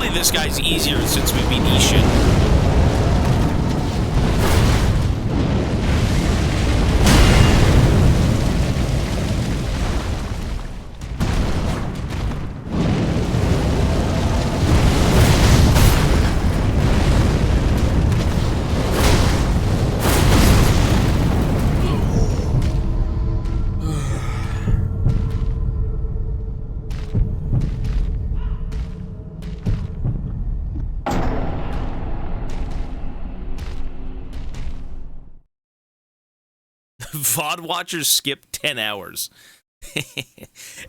Apparently this guy's easier since we beat Ishin. VOD watchers skip 10 hours.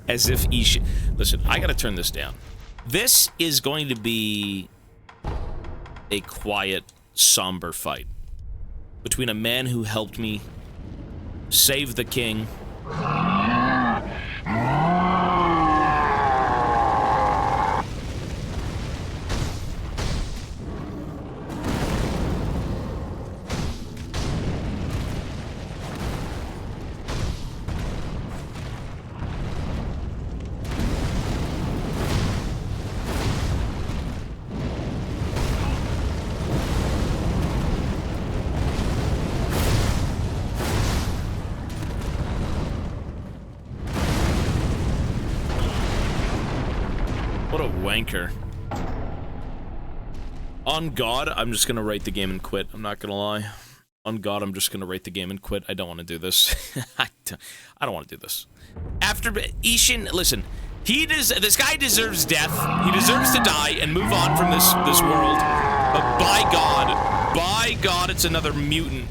As if Ishin... Listen, I gotta turn this down. This is going to be a quiet, somber fight between a man who helped me save the king. What a wanker. On God, I'm just gonna rate the game and quit. I'm not gonna lie. On God, I'm just gonna rate the game and quit. I don't want to do this. I don't want to do this. After Ishin, listen, this guy deserves death. He deserves to die and move on from this world. But by God, it's another mutant.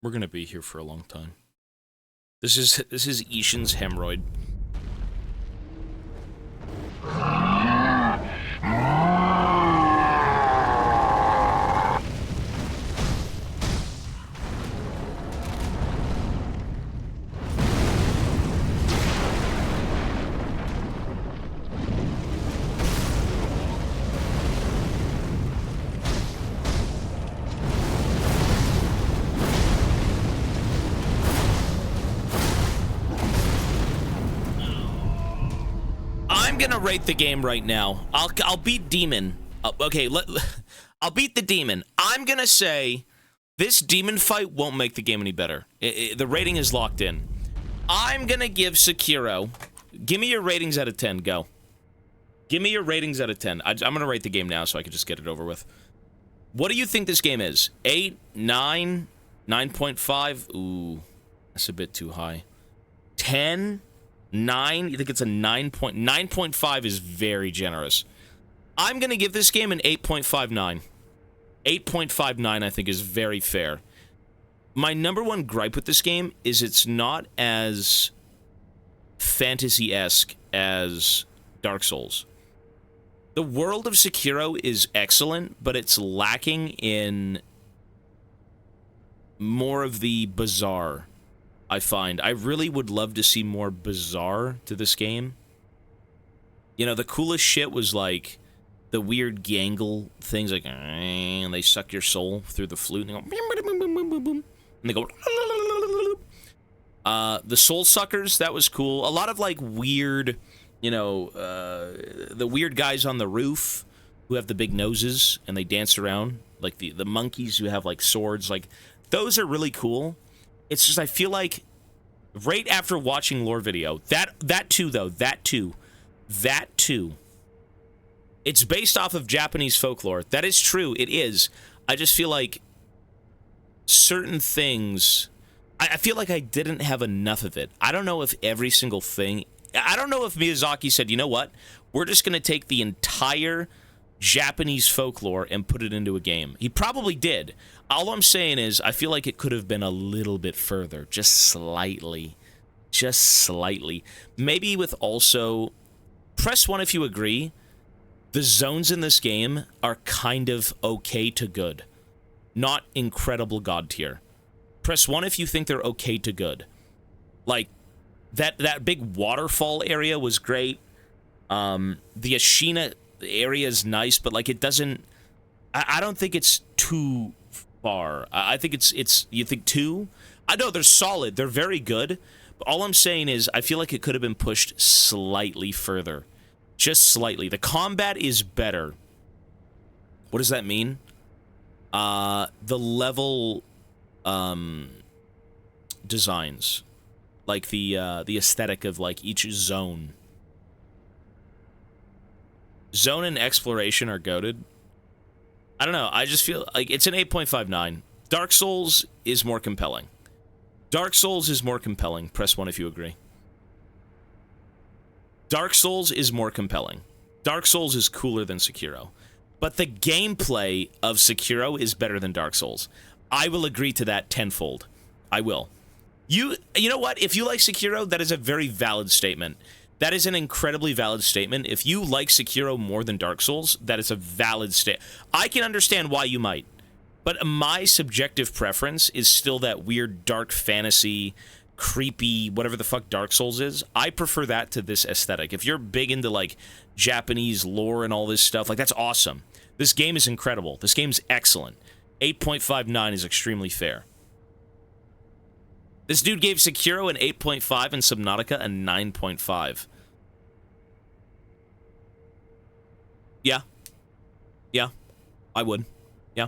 We're gonna be here for a long time. This is Ishin's hemorrhoid. I'm gonna rate the game right now. I'll beat Demon. Okay, I'll beat the Demon. I'm gonna say this Demon fight won't make the game any better. The rating is locked in. I'm gonna give Sekiro. Give me your ratings out of 10. Go. Give me your ratings out of 10. I'm gonna rate the game now so I can just get it over with. What do you think this game is? 8, 9, 9.5? Ooh, that's a bit too high. 10? 9? You think it's a 9.5 is very generous. I'm going to give this game an 8.59. 8.59 I think is very fair. My number one gripe with this game is it's not as fantasy-esque as Dark Souls. The world of Sekiro is excellent, but it's lacking in more of the bizarre, I find. I really would love to see more bizarre to this game. You know, the coolest shit was, like, the weird gangle things, like, and they suck your soul through the flute, and they go, and they go, the soul suckers, that was cool. A lot of, like, weird you know, the weird guys on the roof who have the big noses and they dance around, like the monkeys who have like swords, like those are really cool. It's just I feel like right after watching lore video, that too, it's based off of Japanese folklore. That is true, it is. I just feel like certain things, I feel like I didn't have enough of it. I don't know if every single thing, I don't know if Miyazaki said, you know what, we're just going to take the entire Japanese folklore and put it into a game. He probably did. All I'm saying is, I feel like it could have been a little bit further, just slightly. Just slightly. Maybe with also, press 1 if you agree, the zones in this game are kind of okay to good. Not incredible god tier. Press 1 if you think they're okay to good. Like, that big waterfall area was great. The Ashina area is nice, but like it doesn't, I don't think it's too far. I think it's you think 2? I know they're solid, they're very good, but all I'm saying is I feel like it could have been pushed slightly further. Just slightly. The combat is better. What does that mean? The level designs, like the aesthetic of like each zone. Zone and exploration are goated. I don't know. I just feel like it's an 8.59. Dark Souls is more compelling. Dark Souls is more compelling. Press 1 if you agree. Dark Souls is more compelling. Dark Souls is cooler than Sekiro. But the gameplay of Sekiro is better than Dark Souls. I will agree to that tenfold. I will. You know what? If you like Sekiro, that is a very valid statement. That is an incredibly valid statement. If you like Sekiro more than Dark Souls, that is a valid statement. I can understand why you might. But my subjective preference is still that weird dark fantasy, creepy, whatever the fuck Dark Souls is. I prefer that to this aesthetic. If you're big into, like, Japanese lore and all this stuff, like, that's awesome. This game is incredible. This game's excellent. 8.59 is extremely fair. This dude gave Sekiro an 8.5 and Subnautica a 9.5. Yeah. Yeah. I would. Yeah.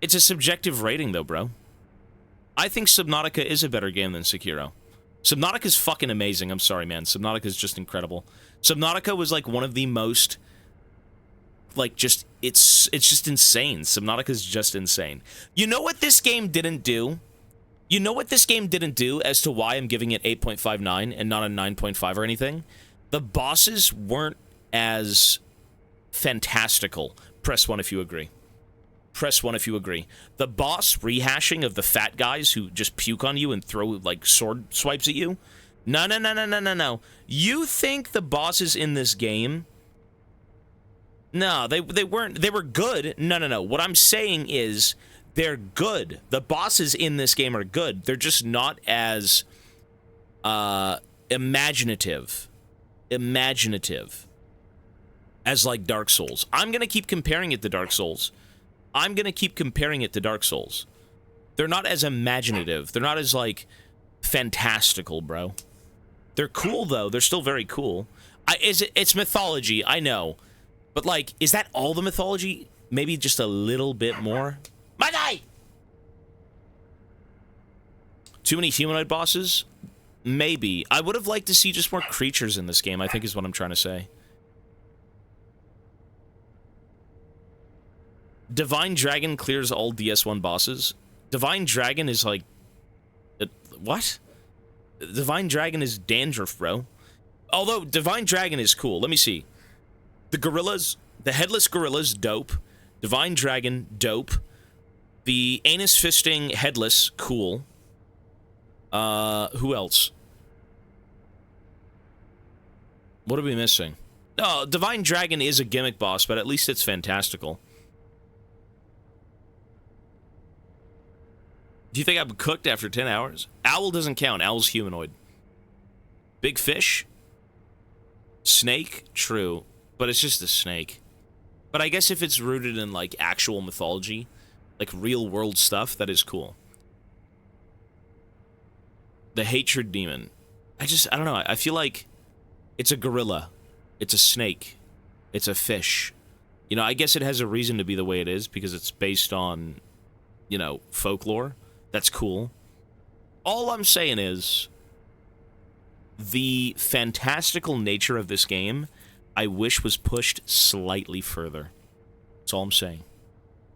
It's a subjective rating, though, bro. I think Subnautica is a better game than Sekiro. Subnautica's fucking amazing. I'm sorry, man. Subnautica's just incredible. Subnautica was, like, one of the most... Like, just... It's just insane. Subnautica's just insane. You know what this game didn't do? You know what this game didn't do as to why I'm giving it 8.59 and not a 9.5 or anything? The bosses weren't as fantastical. Press 1 if you agree. Press 1 if you agree. The boss rehashing of the fat guys who just puke on you and throw, like, sword swipes at you? No. You think the bosses in this game... No, they weren't... They were good. No. What I'm saying is... They're good. The bosses in this game are good. They're just not as imaginative as, like, Dark Souls. I'm going to keep comparing it to Dark Souls. They're not as imaginative. They're not as, like, fantastical, bro. They're cool, though. They're still very cool. It's mythology, I know. But, like, is that all the mythology? Maybe just a little bit more? Madai! Too many humanoid bosses? Maybe. I would have liked to see just more creatures in this game, I think is what I'm trying to say. Divine Dragon clears all DS1 bosses. Divine Dragon is like... What? Divine Dragon is dandruff, bro. Although, Divine Dragon is cool. Let me see. The gorillas... The headless gorillas, dope. Divine Dragon, dope. The anus fisting headless, cool. Who else? What are we missing? Oh, Divine Dragon is a gimmick boss, but at least it's fantastical. Do you think I'm cooked after 10 hours? Owl doesn't count. Owl's humanoid. Big fish? Snake? True. But it's just a snake. But I guess if it's rooted in, like, actual mythology... Like, real-world stuff, that is cool. The Hatred Demon. I don't know, I feel like It's a gorilla. It's a snake. It's a fish. You know, I guess it has a reason to be the way it is because it's based on, you know, folklore. That's cool. All I'm saying is the fantastical nature of this game, I wish was pushed slightly further. That's all I'm saying.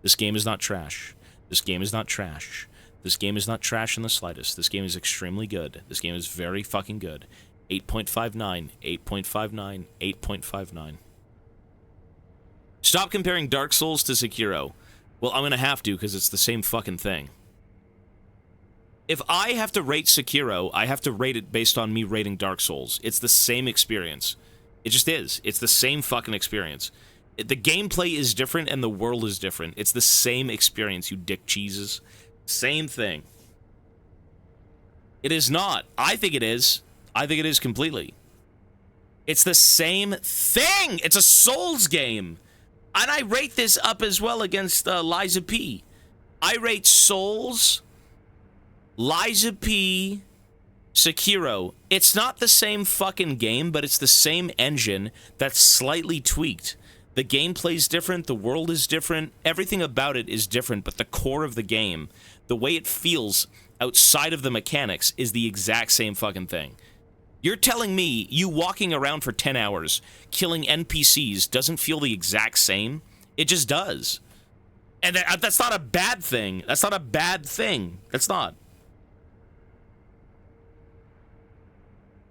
This game is not trash. This game is not trash. This game is not trash in the slightest. This game is extremely good. This game is very fucking good. 8.59, 8.59, 8.59. Stop comparing Dark Souls to Sekiro. Well, I'm gonna have to, because it's the same fucking thing. If I have to rate Sekiro, I have to rate it based on me rating Dark Souls. It's the same experience. It just is. It's the same fucking experience. The gameplay is different and the world is different. It's the same experience, you dick cheeses. Same thing. It is not. I think it is. I think it is completely. It's the same thing. It's a Souls game. And I rate this up as well against Liza P. I rate Souls, Liza P, Sekiro. It's not the same fucking game, but it's the same engine that's slightly tweaked. The gameplay's different, the world is different, everything about it is different, but the core of the game, the way it feels outside of the mechanics, is the exact same fucking thing. You're telling me you walking around for 10 hours, killing NPCs, doesn't feel the exact same? It just does. And that's not a bad thing. That's not a bad thing. That's not.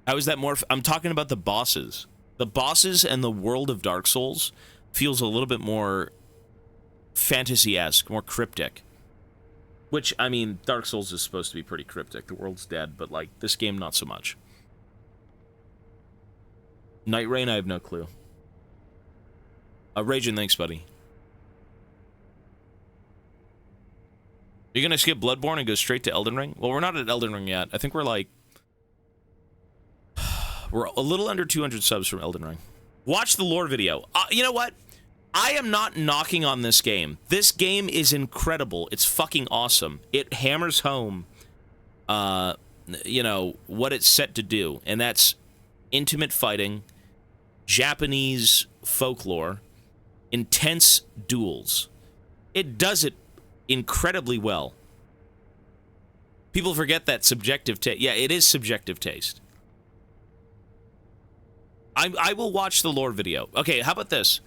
How is that more... I'm talking about the bosses. The bosses and the world of Dark Souls feels a little bit more fantasy-esque, more cryptic. Which, I mean, Dark Souls is supposed to be pretty cryptic. The world's dead, but, like, this game, not so much. Night Rain, I have no clue. Raging, thanks, buddy. You're gonna skip Bloodborne and go straight to Elden Ring? Well, we're not at Elden Ring yet. I think we're, like... We're a little under 200 subs from Elden Ring. Watch the lore video. You know what? I am not knocking on this game. This game is incredible. It's fucking awesome. It hammers home, you know, what it's set to do. And that's intimate fighting, Japanese folklore, intense duels. It does it incredibly well. People forget that subjective taste. Yeah, it is subjective taste. I will watch the lore video. Okay, how about this?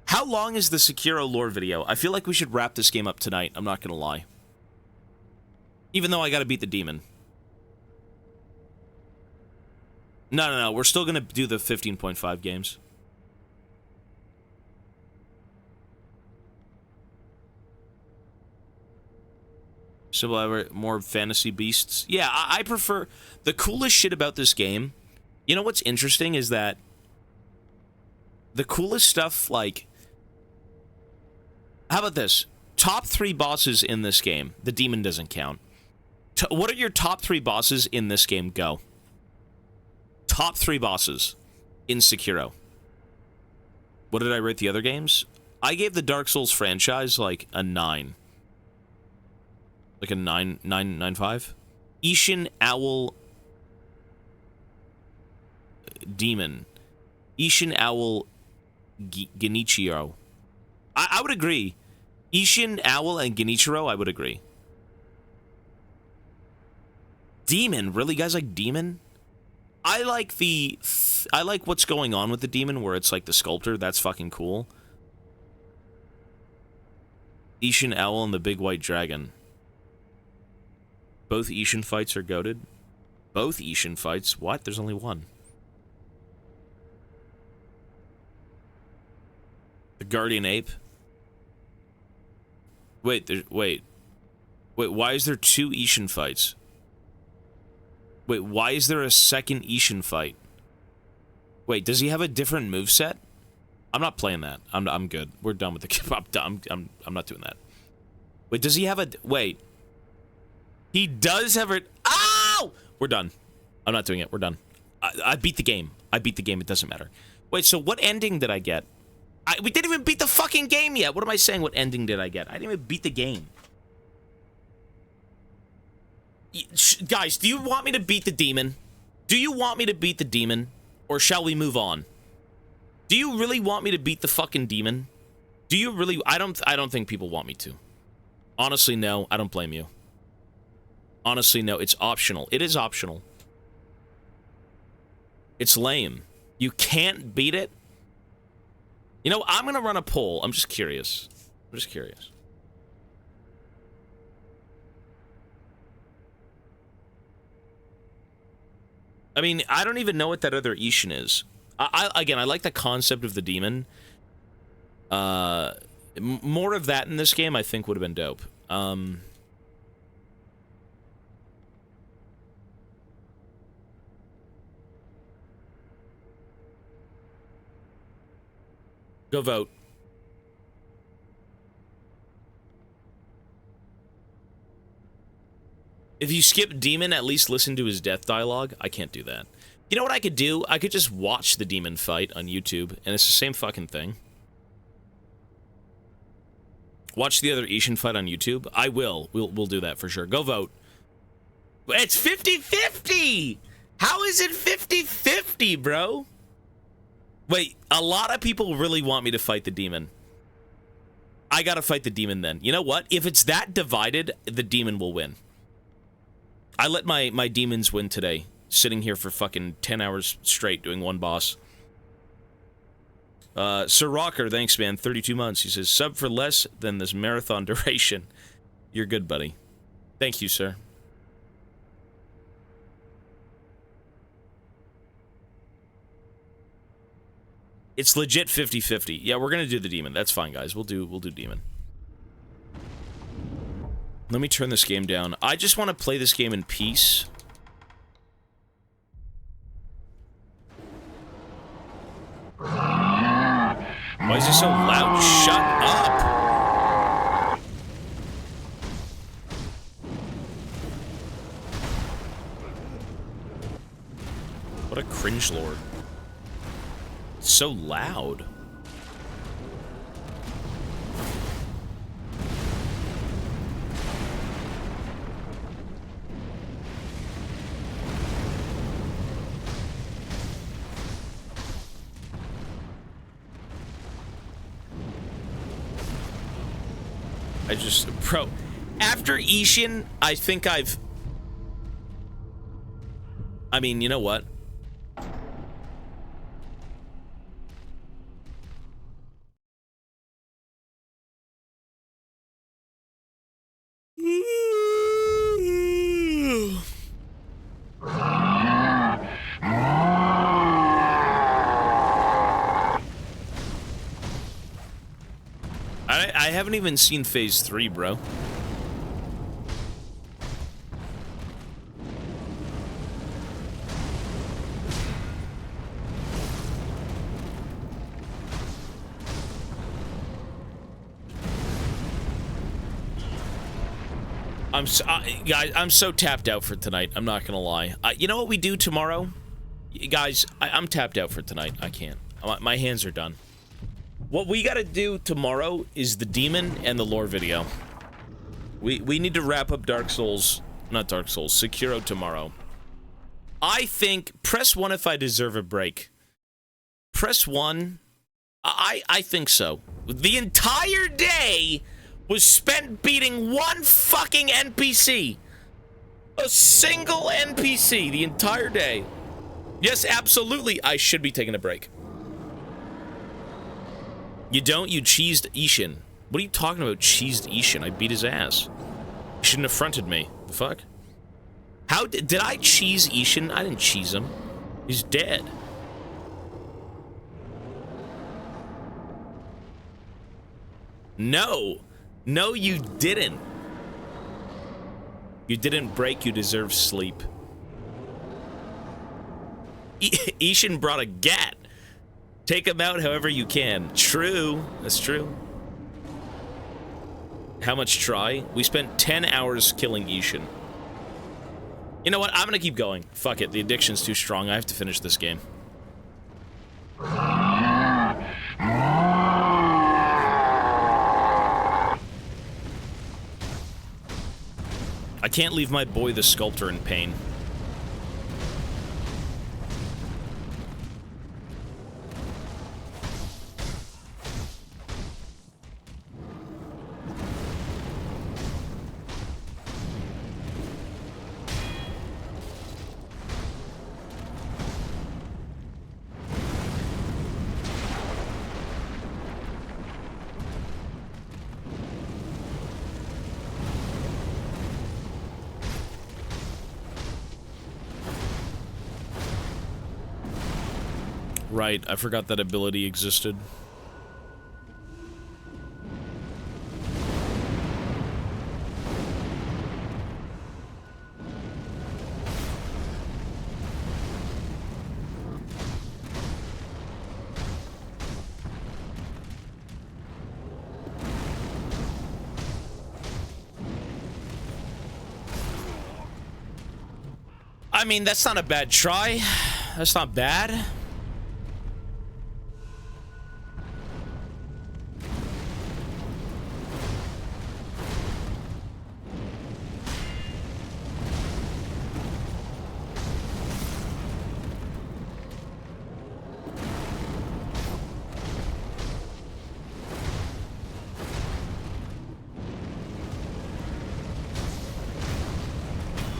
How long is the Sekiro lore video? I feel like we should wrap this game up tonight. I'm not gonna lie. Even though I gotta beat the demon. No. We're still gonna do the 15.5 games. So more fantasy beasts. Yeah, I prefer... The coolest shit about this game... You know what's interesting is that the coolest stuff, like... How about this? Top 3 bosses in this game. The demon doesn't count. What are your top 3 bosses in this game? Go. Top 3 bosses in Sekiro. What did I rate the other games? I gave the Dark Souls franchise, like, a 9. Like a 9.5? Ishin, Owl... Demon. Ishin, Owl, Genichiro. I would agree. Ishin, Owl, and Genichiro, I would agree. Demon? Really? Guys like Demon? I like I like what's going on with the Demon, where it's like the sculptor. That's fucking cool. Ishin, Owl, and the Big White Dragon. Both Ishin fights are goated. Both Ishin fights? What? There's only one. The Guardian Ape? Wait, wait, why is there 2 Ishin fights? Wait, why is there a second Ishin fight? Wait, does he have a different moveset? I'm not playing that. I'm good. We're done with the... I'm not doing that. Wait, does he have a... Wait. He does have a... Ow! We're done. I'm not doing it. We're done. I beat the game. I beat the game. It doesn't matter. Wait, so what ending did I get? We didn't even beat the fucking game yet. What am I saying? What ending did I get? I didn't even beat the game. Guys, do you want me to beat the demon? Do you want me to beat the demon? Or shall we move on? Do you really want me to beat the fucking demon? Do you really? I don't think people want me to. Honestly, no. I don't blame you. Honestly, no. It's optional. It is optional. It's lame. You can't beat it? You know, I'm gonna run a poll. I'm just curious. I'm just curious. I mean, I don't even know what that other Ishin is. Again, I like the concept of the demon. More of that in this game, I think, would have been dope. Go vote. If you skip Demon, at least listen to his death dialogue. I can't do that. You know what I could do? I could just watch the demon fight on YouTube, and it's the same fucking thing. Watch the other Ishin fight on YouTube. I will. We'll do that for sure. Go vote. It's 50-50! How is it 50-50, bro? Wait, a lot of people really want me to fight the demon. I gotta fight the demon then. You know what? If it's that divided, the demon will win. I let my demons win today, sitting here for fucking 10 hours straight doing one boss. Sir Rocker, thanks, man. 32 months. He says, sub for less than this marathon duration. You're good, buddy. Thank you, sir. It's legit 50-50. Yeah, we're gonna do the demon. That's fine, guys. We'll do demon. Let me turn this game down. I just want to play this game in peace. Why is it so loud? Shut up! What a cringe lord. It's so loud. Bro, after Ishin, I think I mean, you know what? I haven't even seen phase 3, bro. Guys, I'm so tapped out for tonight. I'm not gonna lie. You know what we do tomorrow? Guys, I'm tapped out for tonight. I can't. My hands are done. What we gotta do tomorrow is the demon and the lore video. We need to wrap up Dark Souls, not Dark Souls, Sekiro tomorrow. I think, press 1 if I deserve a break. Press 1. I think so. The entire day was spent beating one fucking NPC. A single NPC the entire day. Yes, absolutely, I should be taking a break. You don't? You cheesed Ishin. What are you talking about, cheesed Ishin? I beat his ass. You shouldn't have fronted me. The fuck? How did I cheese Ishin? I didn't cheese him. He's dead. No. No, you didn't. You didn't break, you deserve sleep. Ishin brought a gat. Take him out however you can. True. That's true. How much try? We spent 10 hours killing Ishin. You know what? I'm gonna keep going. Fuck it. The addiction's too strong. I have to finish this game. I can't leave my boy the sculptor in pain. Right, I forgot that ability existed. I mean, that's not a bad try. That's not bad.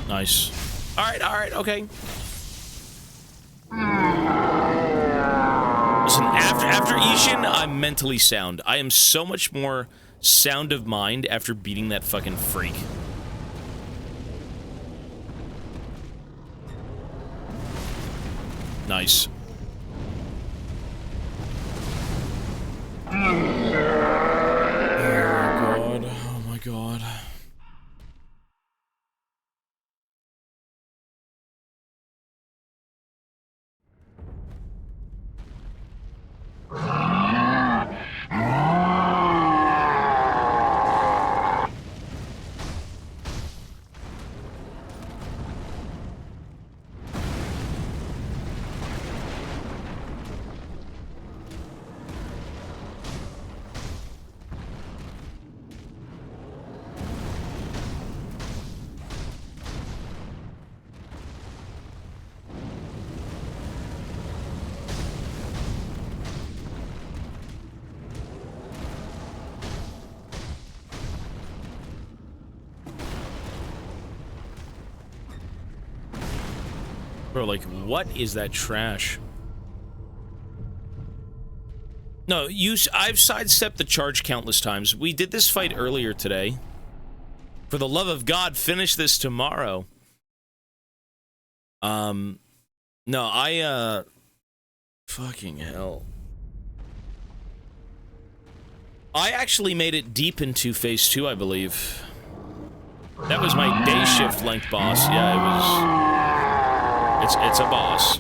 Nice. Alright, okay. Listen, after Ishin, I'm mentally sound. I am so much more sound of mind after beating that fucking freak. Nice. Oh my god. Oh my god. Bro, like, what is that trash? No, I've sidestepped the charge countless times. We did this fight earlier today. For the love of God, finish this tomorrow. No, fucking hell. I actually made it deep into phase 2, I believe. That was my day shift length boss. Yeah, it was... It's a boss.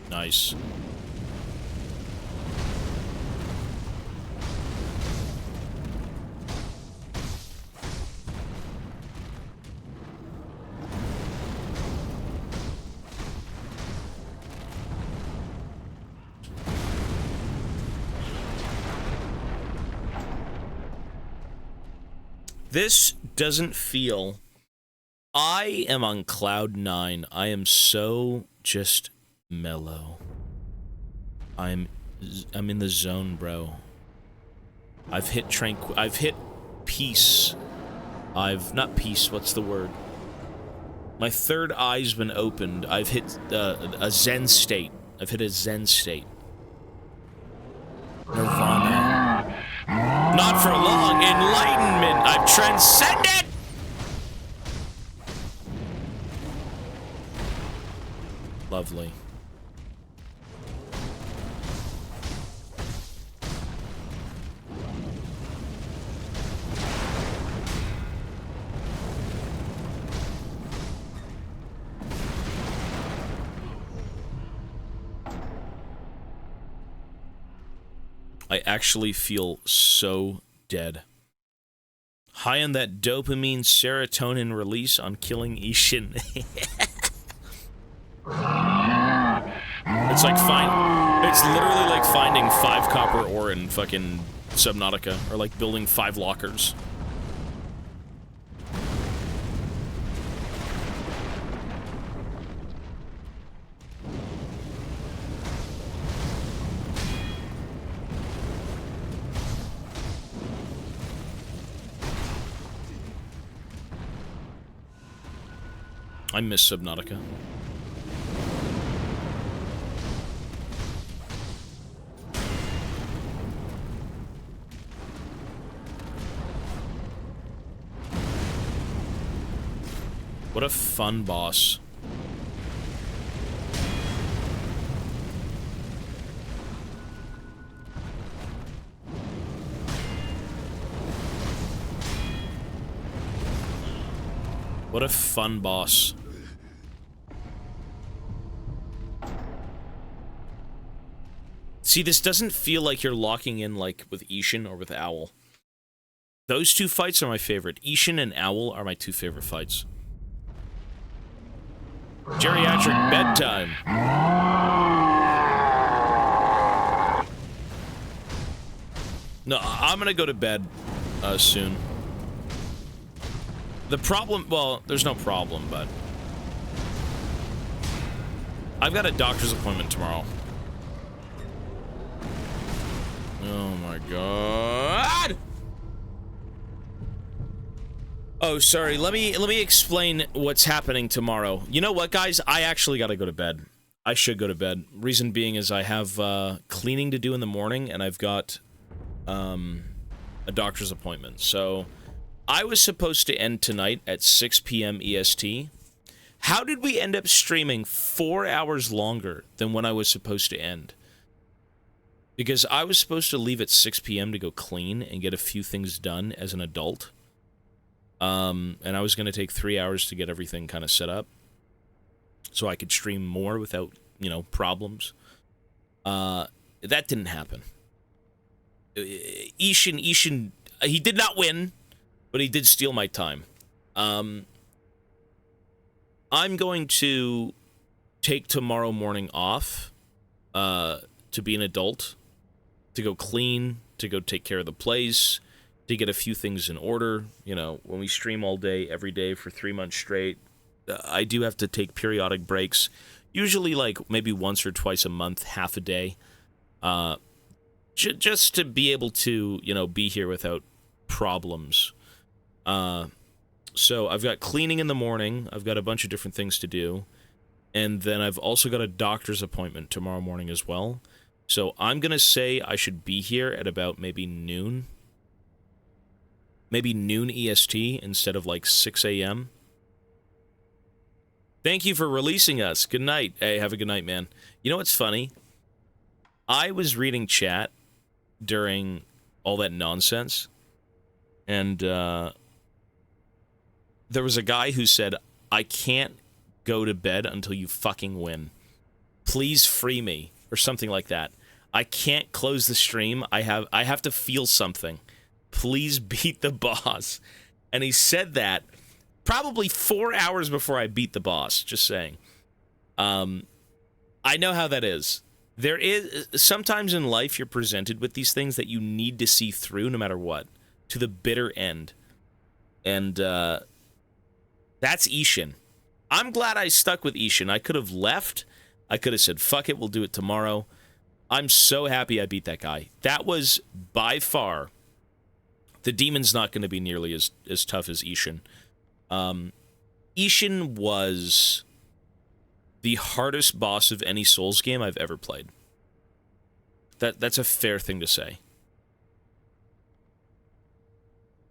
Nice. This doesn't feel... I am on cloud 9. I am so just mellow. I'm in the zone, bro. I've hit peace. Not peace, what's the word? My third eye's been opened. I've hit a zen state. I've hit a zen state. Nirvana. Not for long. Enlightenment. I've transcended! Lovely. I actually feel so dead. High on that dopamine serotonin release on killing Ishin. It's like it's literally like finding 5 copper ore in fucking Subnautica, or like building 5 lockers. I miss Subnautica. What What a fun boss. What a fun boss. See, this doesn't feel like you're locking in like with Ishin or with Owl. Those two fights are my favorite. Ishin and Owl are my two favorite fights. Geriatric bedtime. No, I'm gonna go to bed soon. The problem, well, there's no problem, but I've got a doctor's appointment tomorrow. Oh my god! Oh, sorry. Let me explain what's happening tomorrow. You know what, guys? I actually gotta go to bed. I should go to bed. Reason being is I have cleaning to do in the morning, and I've got a doctor's appointment. So I was supposed to end tonight at 6 p.m. EST. How did we end up streaming 4 hours longer than when I was supposed to end? Because I was supposed to leave at 6 p.m. to go clean and get a few things done as an adult. And I was going to take 3 hours to get everything kind of set up so I could stream more without, you know, problems. That didn't happen. Ishin, he did not win, but he did steal my time. I'm going to take tomorrow morning off to be an adult, to go clean, to go take care of the place, to get a few things in order. You know, when we stream all day, every day for 3 months straight, I do have to take periodic breaks, usually like maybe once or twice a month, half a day, just to be able to, you know, be here without problems. So I've got cleaning in the morning, I've got a bunch of different things to do, and then I've also got a doctor's appointment tomorrow morning as well. So I'm gonna say I should be here at about maybe noon. Maybe noon EST instead of like 6 a.m. Thank you for releasing us. Good night. Hey, have a good night, man. You know what's funny? I was reading chat during all that nonsense, and there was a guy who said, I can't go to bed until you fucking win. Please free me, or something like that. I can't close the stream. I have to feel something. Please beat the boss. And he said that probably 4 hours before I beat the boss, just saying. I know how that is. There is, sometimes in life you're presented with these things that you need to see through no matter what, to the bitter end. And that's Ishin. I'm glad I stuck with Ishin. I could have left. I could have said, fuck it, we'll do it tomorrow. I'm so happy I beat that guy. That was, by far, the demon's not going to be nearly as tough as Ishin. Ishin was the hardest boss of any Souls game I've ever played. That's a fair thing to say.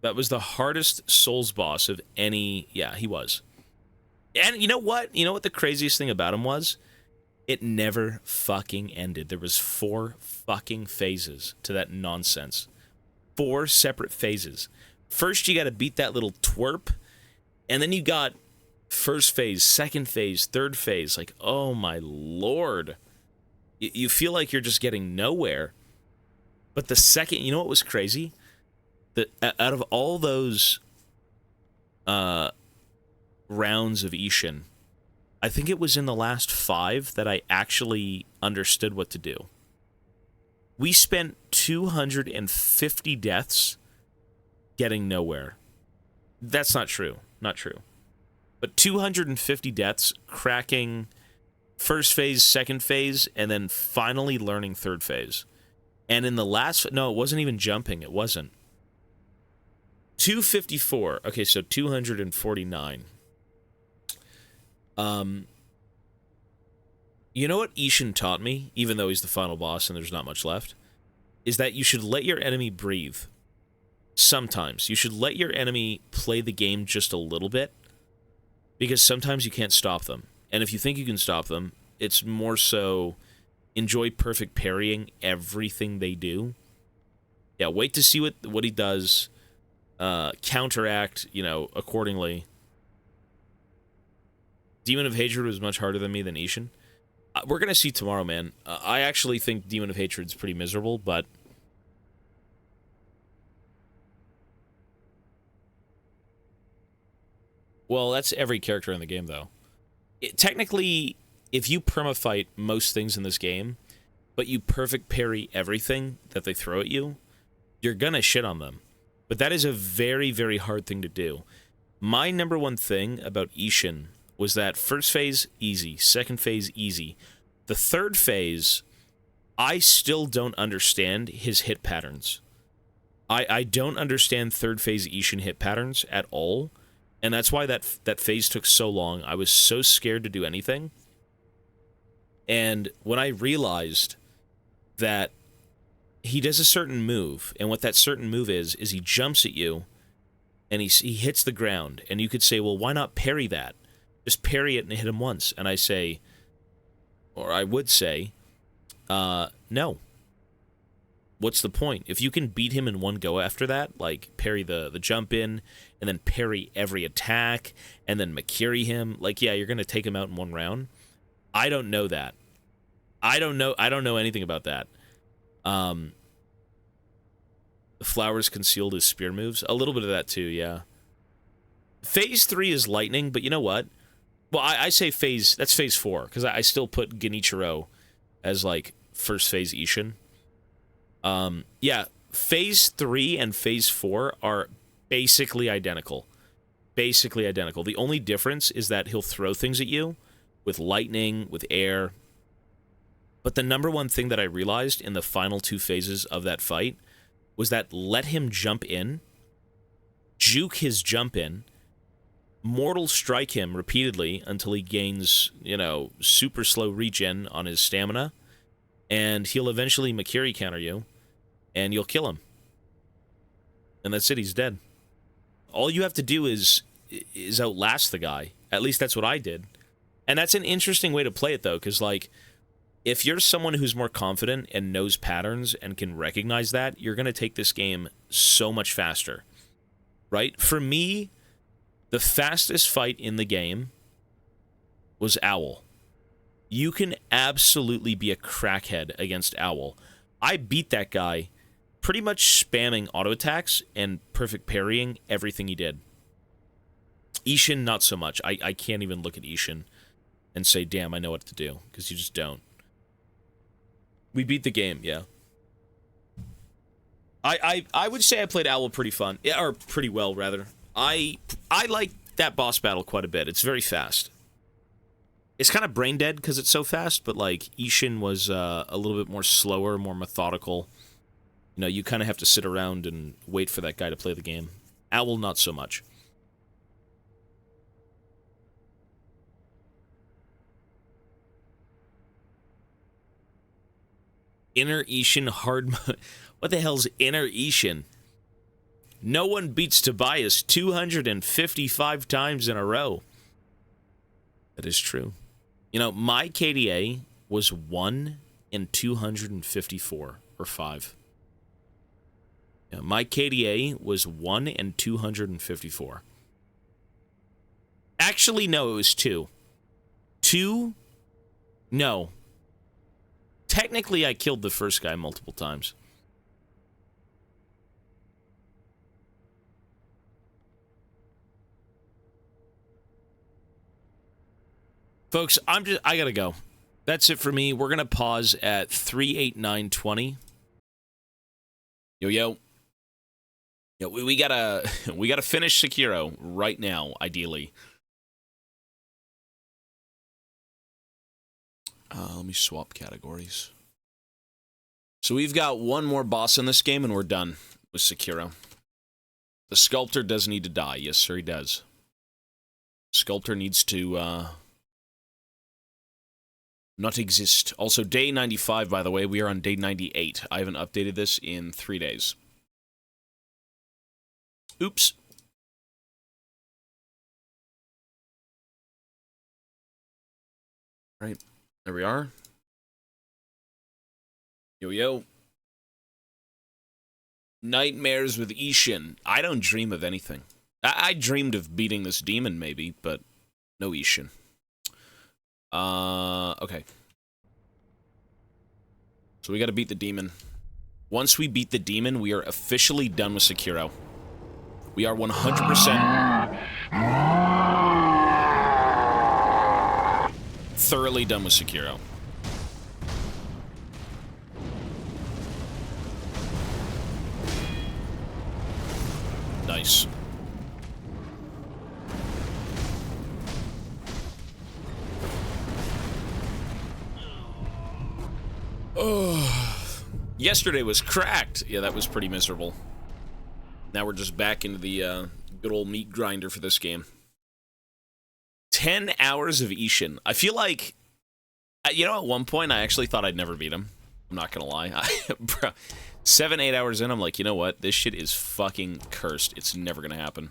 That was the hardest Souls boss of any... Yeah, he was. And you know what? You know what the craziest thing about him was? It never fucking ended. There was 4 fucking phases to that nonsense. 4 separate phases. First, you gotta beat that little twerp, and then you got first phase, second phase, third phase. Like, oh my lord. You feel like you're just getting nowhere. But the second... You know what was crazy? That out of all those rounds of Ishin, I think it was in the last 5 that I actually understood what to do. We spent 250 deaths getting nowhere. That's not true. Not true. But 250 deaths cracking first phase, second phase, and then finally learning third phase. And in the last... No, it wasn't even jumping. It wasn't. 254. Okay, so 249. You know what Ishin taught me, even though he's the final boss and there's not much left, is that you should let your enemy breathe. Sometimes. You should let your enemy play the game just a little bit. because sometimes you can't stop them. And if you think you can stop them, it's more so enjoy perfect parrying everything they do. Yeah, wait to see what he does. Counteract, accordingly. Demon of Hatred was much harder than me than Ishin. We're going to see tomorrow, man. I actually think Demon of Hatred's pretty miserable, but... Well, that's every character in the game, though. Technically, if you permafight most things in this game, but you perfect parry everything that they throw at you, you're gonna shit on them. But that is a very, very hard thing to do. My number one thing about Ishin was that first phase, easy. Second phase, easy. The third phase, I still don't understand his hit patterns. I don't understand third phase Ishin hit patterns at all. And that's why that phase took so long. I was so scared to do anything. And when I realized that he does a certain move, and what that certain move is he jumps at you, and he hits the ground, and you could say, well, why not parry that? Just parry it and hit him once. And I say, or I would say, no. What's the point? If you can beat him in one go after that, like parry the jump in, and then parry every attack, and then Makiri him, like, yeah, you're going to take him out in one round. I don't know that. I don't know anything about that. The flowers concealed his spear moves. A little bit of that too, yeah. Phase 3 is lightning, but you know what? Well, I say that's phase 4, because I still put Genichiro as, like, first phase Ishin. Yeah, phase 3 and phase 4 are basically identical. Basically identical. The only difference is that he'll throw things at you with lightning, with air. But the number one thing that I realized in the final 2 phases of that fight was that let him jump in, juke his jump in, mortal strike him repeatedly until he gains, super slow regen on his stamina, and he'll eventually Makiri counter you, and you'll kill him. And that's it, he's dead. All you have to do is outlast the guy. At least that's what I did. And that's an interesting way to play it, though, because, like, if you're someone who's more confident and knows patterns and can recognize that, you're going to take this game so much faster, right? For me, the fastest fight in the game was Owl. You can absolutely be a crackhead against Owl. I beat that guy pretty much spamming auto attacks and perfect parrying everything he did. Ishin, not so much. I can't even look at Ishin and say, damn, I know what to do, because you just don't. We beat the game, yeah. I would say I played Owl pretty fun. Yeah, or pretty well, rather. I like that boss battle quite a bit. It's very fast. It's kind of brain dead because it's so fast, but, like, Ishin was a little bit more slower, more methodical. You kind of have to sit around and wait for that guy to play the game. Owl, not so much. Inner Ishin hard mode. What the hell's Inner Ishin? No one beats Tobias 255 times in a row. That is true. My KDA was 1 in 254, or 5. Yeah, my KDA was 1 in 254. Actually, no, it was 2. 2? No. Technically, I killed the first guy multiple times. Folks, I gotta go. That's it for me. We're gonna pause at 38920. Yo. Yeah, we gotta finish Sekiro right now, ideally. Let me swap categories. So we've got one more boss in this game, and we're done with Sekiro. The Sculptor does need to die. Yes, sir, he does. Sculptor needs to, not exist. Also, day 95, by the way. We are on day 98. I haven't updated this in 3 days. Oops. Right, there we are. Yo, yo. Nightmares with Ishin. I don't dream of anything. I dreamed of beating this demon, maybe, but no Ishin. Okay. So we gotta beat the demon. Once we beat the demon, we are officially done with Sekiro. We are 100% thoroughly done with Sekiro. Nice. Oh, yesterday was cracked. Yeah, that was pretty miserable. Now we're just back into the good old meat grinder for this game. 10 hours of Ishin. I feel like, you know, at one point I actually thought I'd never beat him. I'm not gonna lie. Bro, 7, 8 hours in, I'm like, you know what? This shit is fucking cursed. It's never gonna happen.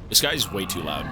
This guy's way too loud.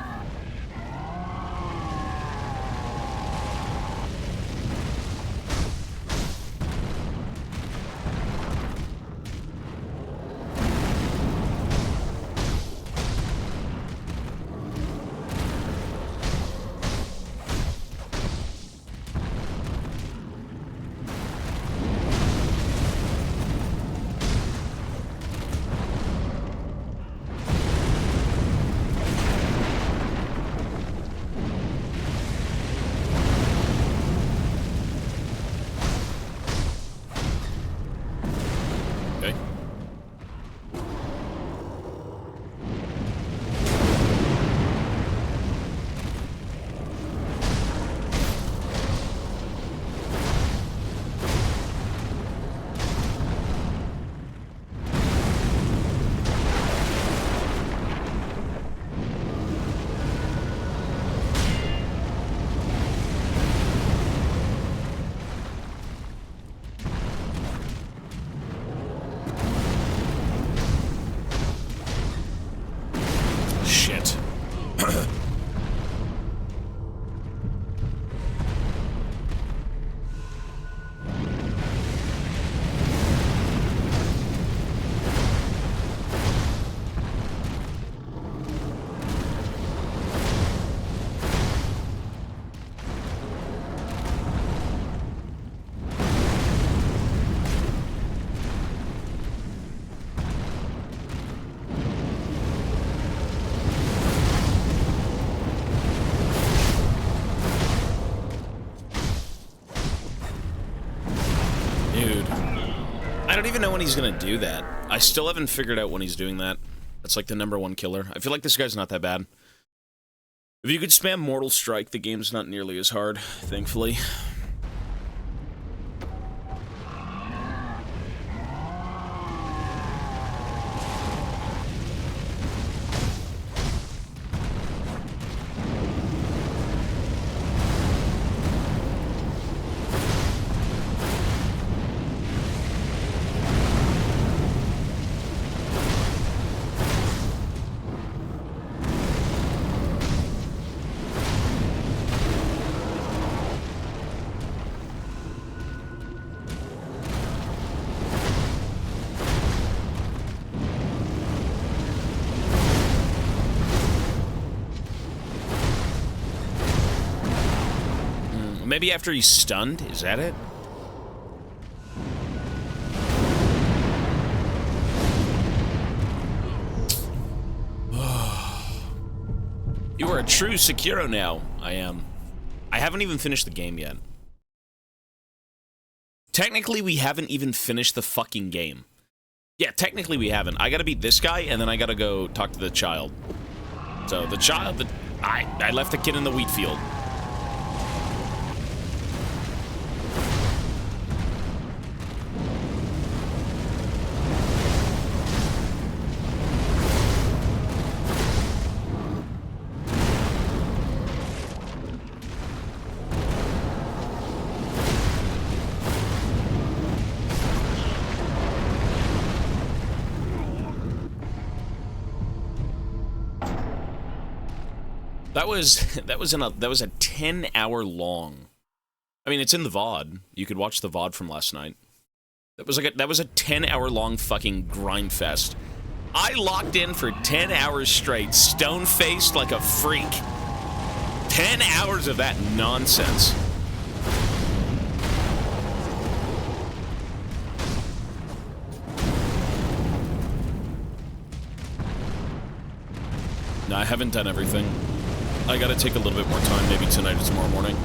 I don't even know when he's gonna do that. I still haven't figured out when he's doing that. That's like the #1 killer. I feel like this guy's not that bad. If you could spam Mortal Strike, the game's not nearly as hard, thankfully. Maybe after he's stunned? Is that it? You are a true Sekiro now. I am. I haven't even finished the game yet. Technically, we haven't even finished the fucking game. Yeah, technically we haven't. I gotta beat this guy, and then I gotta go talk to the child. So, the child... I left the kid in the wheat field. That was a 10-hour long. I mean, it's in the VOD. You could watch the VOD from last night. That was a 10-hour long fucking grind fest. I locked in for 10 hours straight, stone-faced like a freak. 10 hours of that nonsense. No, I haven't done everything. I gotta take a little bit more time, maybe tonight or tomorrow morning.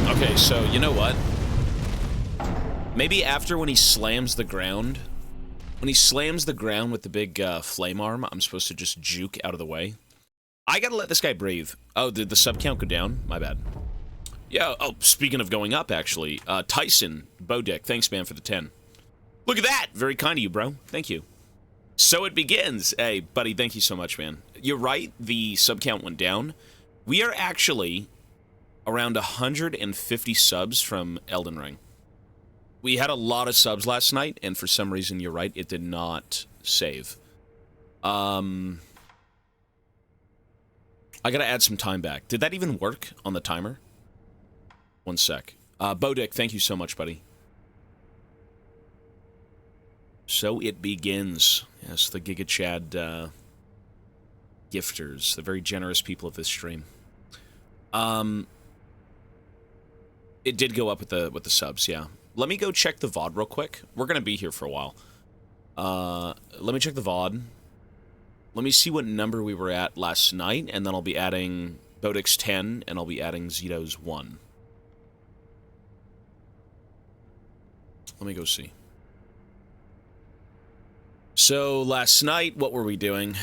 Okay, so, you know what? Maybe after when he slams the ground... When he slams the ground with the big flame arm, I'm supposed to just juke out of the way. I gotta let this guy breathe. Oh, did the sub count go down? My bad. Yeah, oh, speaking of going up, actually. Tyson, Bodick, thanks, man, for the 10. Look at that! Very kind of you, bro. Thank you. So it begins. Hey, buddy, thank you so much, man. You're right, the sub count went down. We are actually around 150 subs from Elden Ring. We had a lot of subs last night, and for some reason, you're right, it did not save. I gotta add some time back. Did that even work on the timer? One sec. Bodick, thank you so much, buddy. So it begins. Yes, the Giga Chad gifters, the very generous people of this stream. It did go up with the subs, yeah. Let me go check the VOD real quick. We're going to be here for a while. Let me check the VOD. Let me see what number we were at last night, and then I'll be adding Bodick's 10, and I'll be adding Zito's 1. Let me go see. So, last night, what were we doing?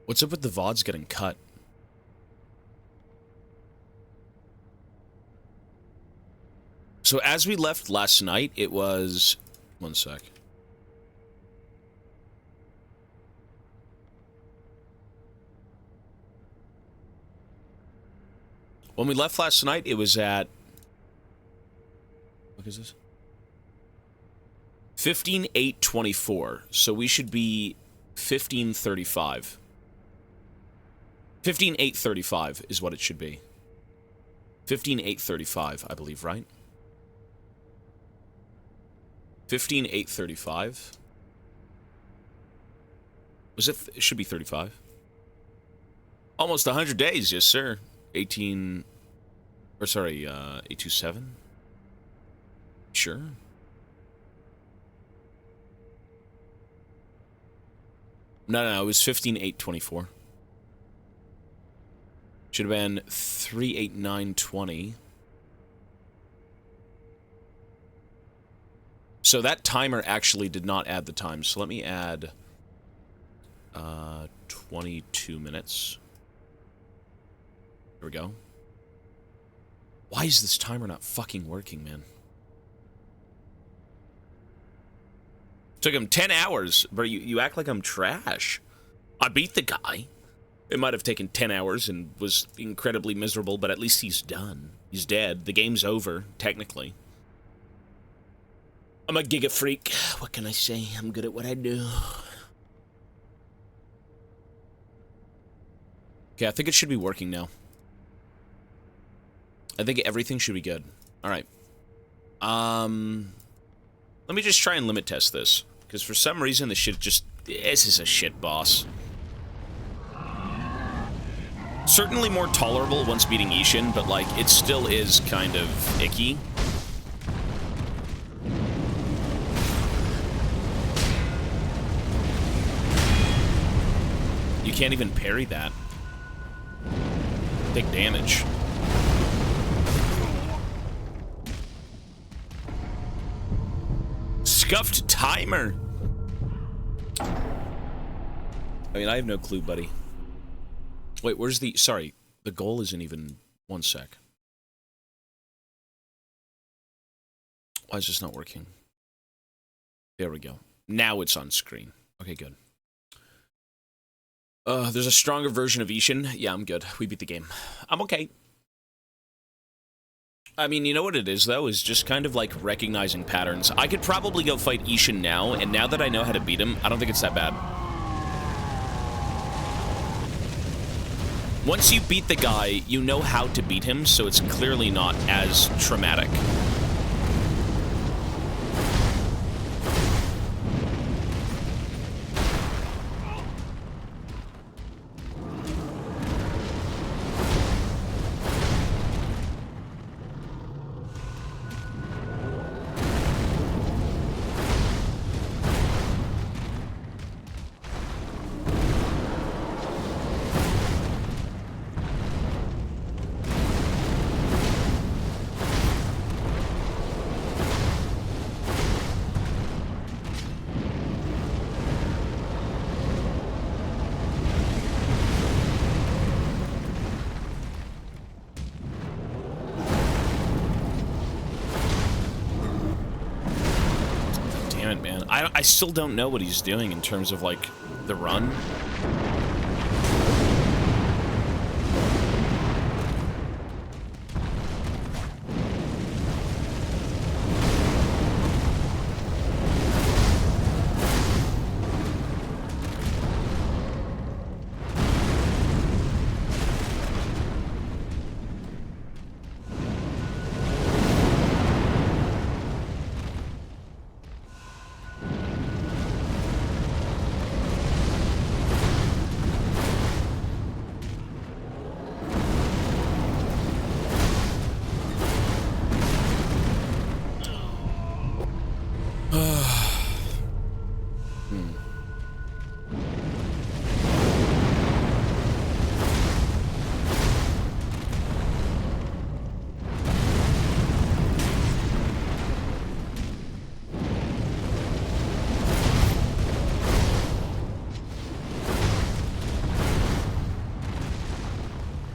What's up with the VODs getting cut? So as we left last night, it was... One sec. When we left last night, it was at... What is this? 15:08:24. So we should be 15:35. 15:08:35 is what it should be. 15:08:35, I believe, right? 15:08:35. Was it? It should be 35. Almost 100 days, yes, sir. 18... Or, sorry, 827? Sure. No, it was 15:08:24. Should have been 3:89:20. So that timer actually did not add the time. So let me add 22 minutes. There we go. Why is this timer not fucking working, man? Took him 10 hours, but you act like I'm trash. I beat the guy. It might have taken 10 hours and was incredibly miserable, but at least he's done. He's dead. The game's over, technically. I'm a giga freak. What can I say? I'm good at what I do. Okay, I think it should be working now. I think everything should be good. Alright. Let me just try and limit test this. Because for some reason, this shit just... This is a shit boss. Certainly more tolerable once beating Ishin, but, like, it still is kind of icky. You can't even parry that. Big damage. Scuffed timer. I mean, I have no clue, buddy. Wait, where's the... Sorry, the goal isn't even... One sec. Why is this not working? There we go. Now it's on screen. Okay, good. There's a stronger version of Ishin. Yeah, I'm good. We beat the game. I'm okay. I mean, you know what it is, though? Is just kind of, like, recognizing patterns. I could probably go fight Ishin now, and now that I know how to beat him, I don't think it's that bad. Once you beat the guy, you know how to beat him, so it's clearly not as traumatic. I still don't know what he's doing in terms of, like, the run.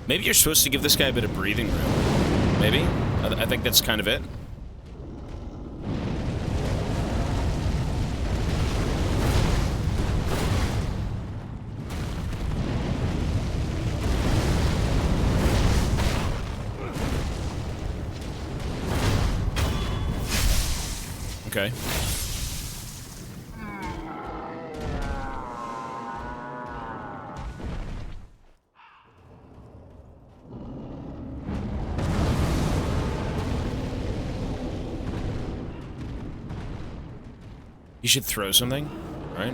Maybe you're supposed to give this guy a bit of breathing room. Maybe? I think that's kind of it. Okay. You should throw something, right?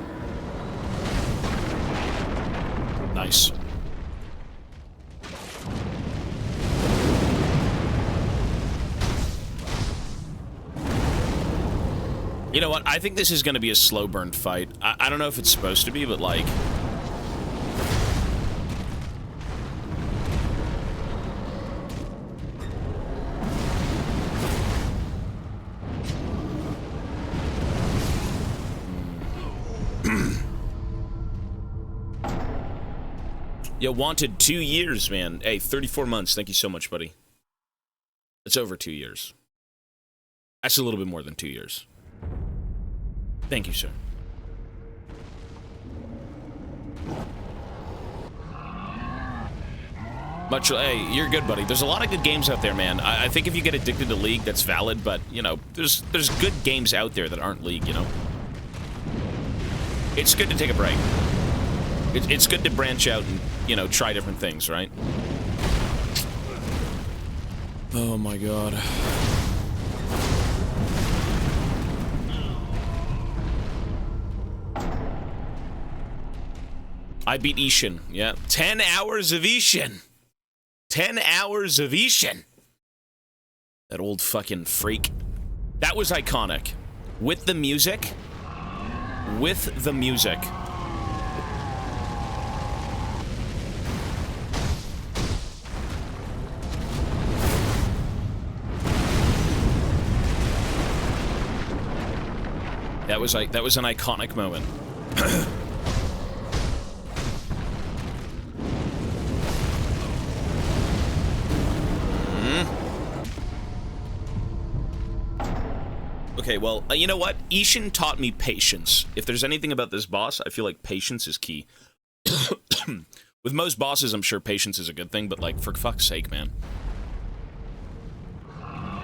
Nice. You know what? I think this is going to be a slow burn fight. I don't know if it's supposed to be, but like... Yo, Wanted, 2 years, man. Hey, 34 months. Thank you so much, buddy. It's over 2 years. That's a little bit more than 2 years. Thank you, sir. Much, hey, you're good, buddy. There's a lot of good games out there, man. I think if you get addicted to League, that's valid, but, you know, there's good games out there that aren't League, you know? It's good to take a break. It's good to branch out and, you know, try different things, right? Oh my god. I beat Ishin, yeah. 10 hours of Ishin! 10 hours of Ishin! That old fucking freak. That was iconic. With the music. With the music. That was an iconic moment. Okay, well, you know what? Ishin taught me patience. If there's anything about this boss, I feel like patience is key. With most bosses, I'm sure patience is a good thing, but, like, for fuck's sake, man.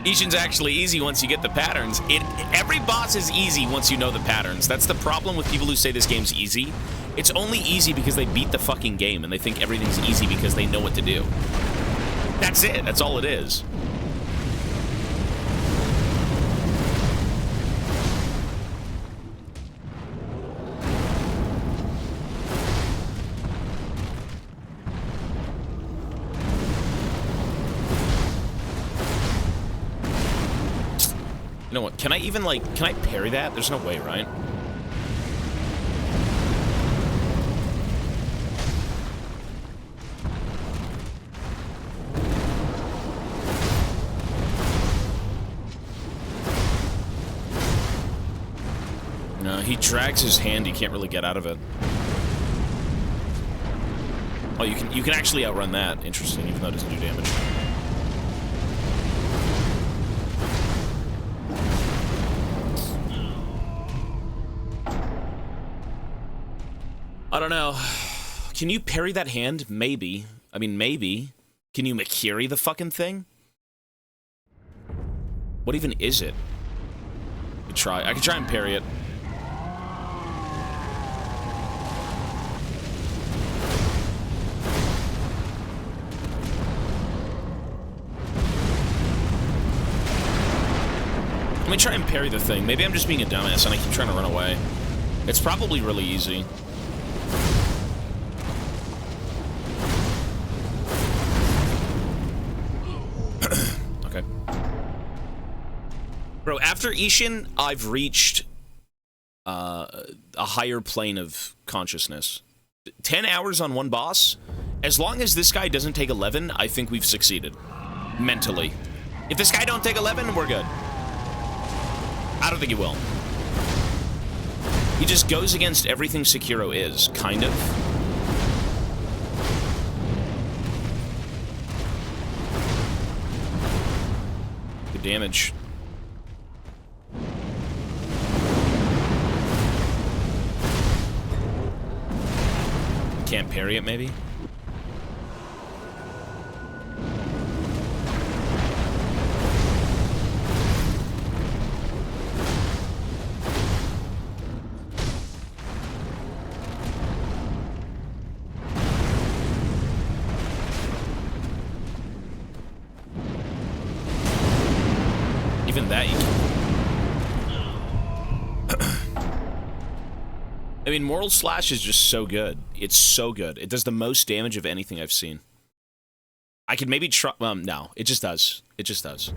Ishin's actually easy once you get the patterns. Every boss is easy once you know the patterns. That's the problem with people who say this game's easy. It's only easy because they beat the fucking game, and they think everything's easy because they know what to do. That's it. That's all it is. You know what? Can I even, like, can I parry that? There's no way, right? No, he drags his hand. He can't really get out of it. Oh, you can actually outrun that. Interesting, even though it doesn't do damage. I don't know. Can you parry that hand? Maybe. I mean, maybe. Can you Makiri the fucking thing? What even is it? I could try and parry it. Let me try and parry the thing. Maybe I'm just being a dumbass and I keep trying to run away. It's probably really easy. Okay. Bro, after Ishin, I've reached a higher plane of consciousness. 10 hours on one boss? As long as this guy doesn't take 11, I think we've succeeded. Mentally. If this guy don't take 11, we're good. I don't think he will. He just goes against everything Sekiro is, kind of. Good damage. Can't parry it, maybe? Even that you can... I mean, Moral Slash is just so good. It's so good. It does the most damage of anything I've seen. I could maybe try... no. It just does. It just does.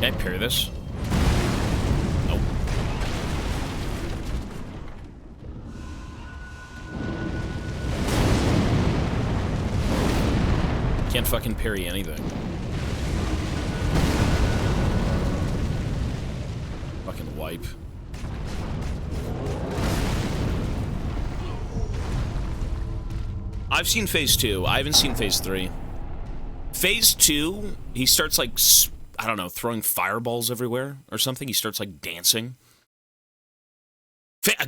Can I parry this? Nope. Can't fucking parry anything. Fucking wipe. I've seen Phase 2. I haven't seen Phase 3. Phase 2, he starts, like, I don't know, throwing fireballs everywhere or something. He starts, like, dancing.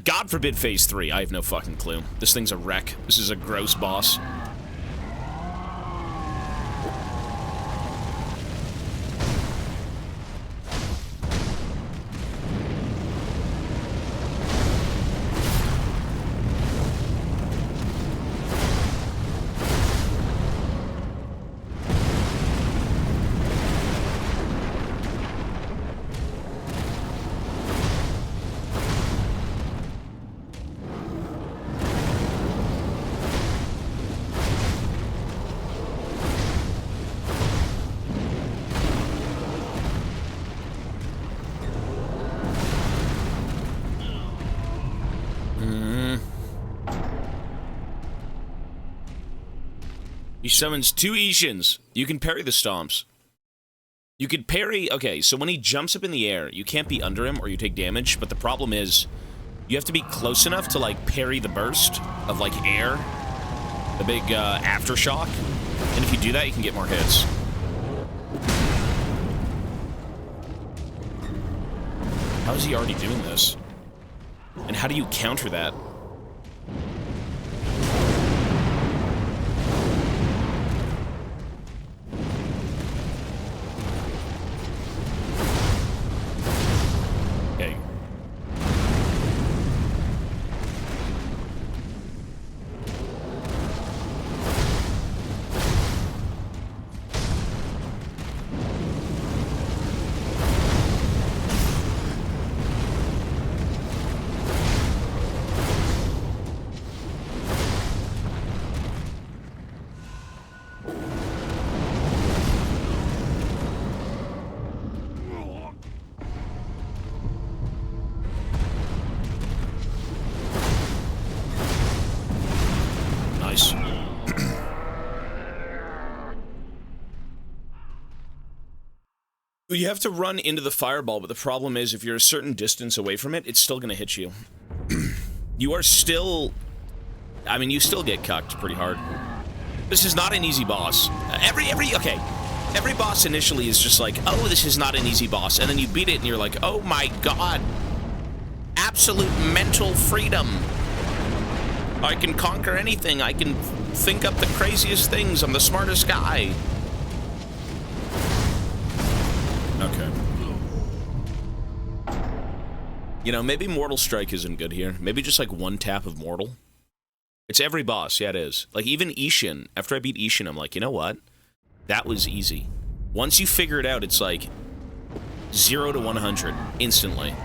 God forbid Phase 3. I have no fucking clue. This thing's a wreck. This is a gross boss. He summons 2 Ishins. You can parry the stomps. You could parry... Okay, so when he jumps up in the air, you can't be under him or you take damage, but the problem is you have to be close enough to, like, parry the burst of, like, air. The big, aftershock. And if you do that, you can get more hits. How is he already doing this? And how do you counter that? Okay. Nice. You have to run into the fireball, but the problem is if you're a certain distance away from it, it's still going to hit you. You are still... I mean, you still get cucked pretty hard. This is not an easy boss. Okay. Every boss initially is just like, oh, this is not an easy boss. And then you beat it and you're like, oh my god. Absolute mental freedom. I can conquer anything. I can think up the craziest things. I'm the smartest guy. Okay. You know, maybe Mortal Strike isn't good here. Maybe just like one tap of Mortal. It's every boss. Yeah, it is. Like even Ishin. After I beat Ishin, I'm like, you know what? That was easy. Once you figure it out, it's like 0 to 100 instantly.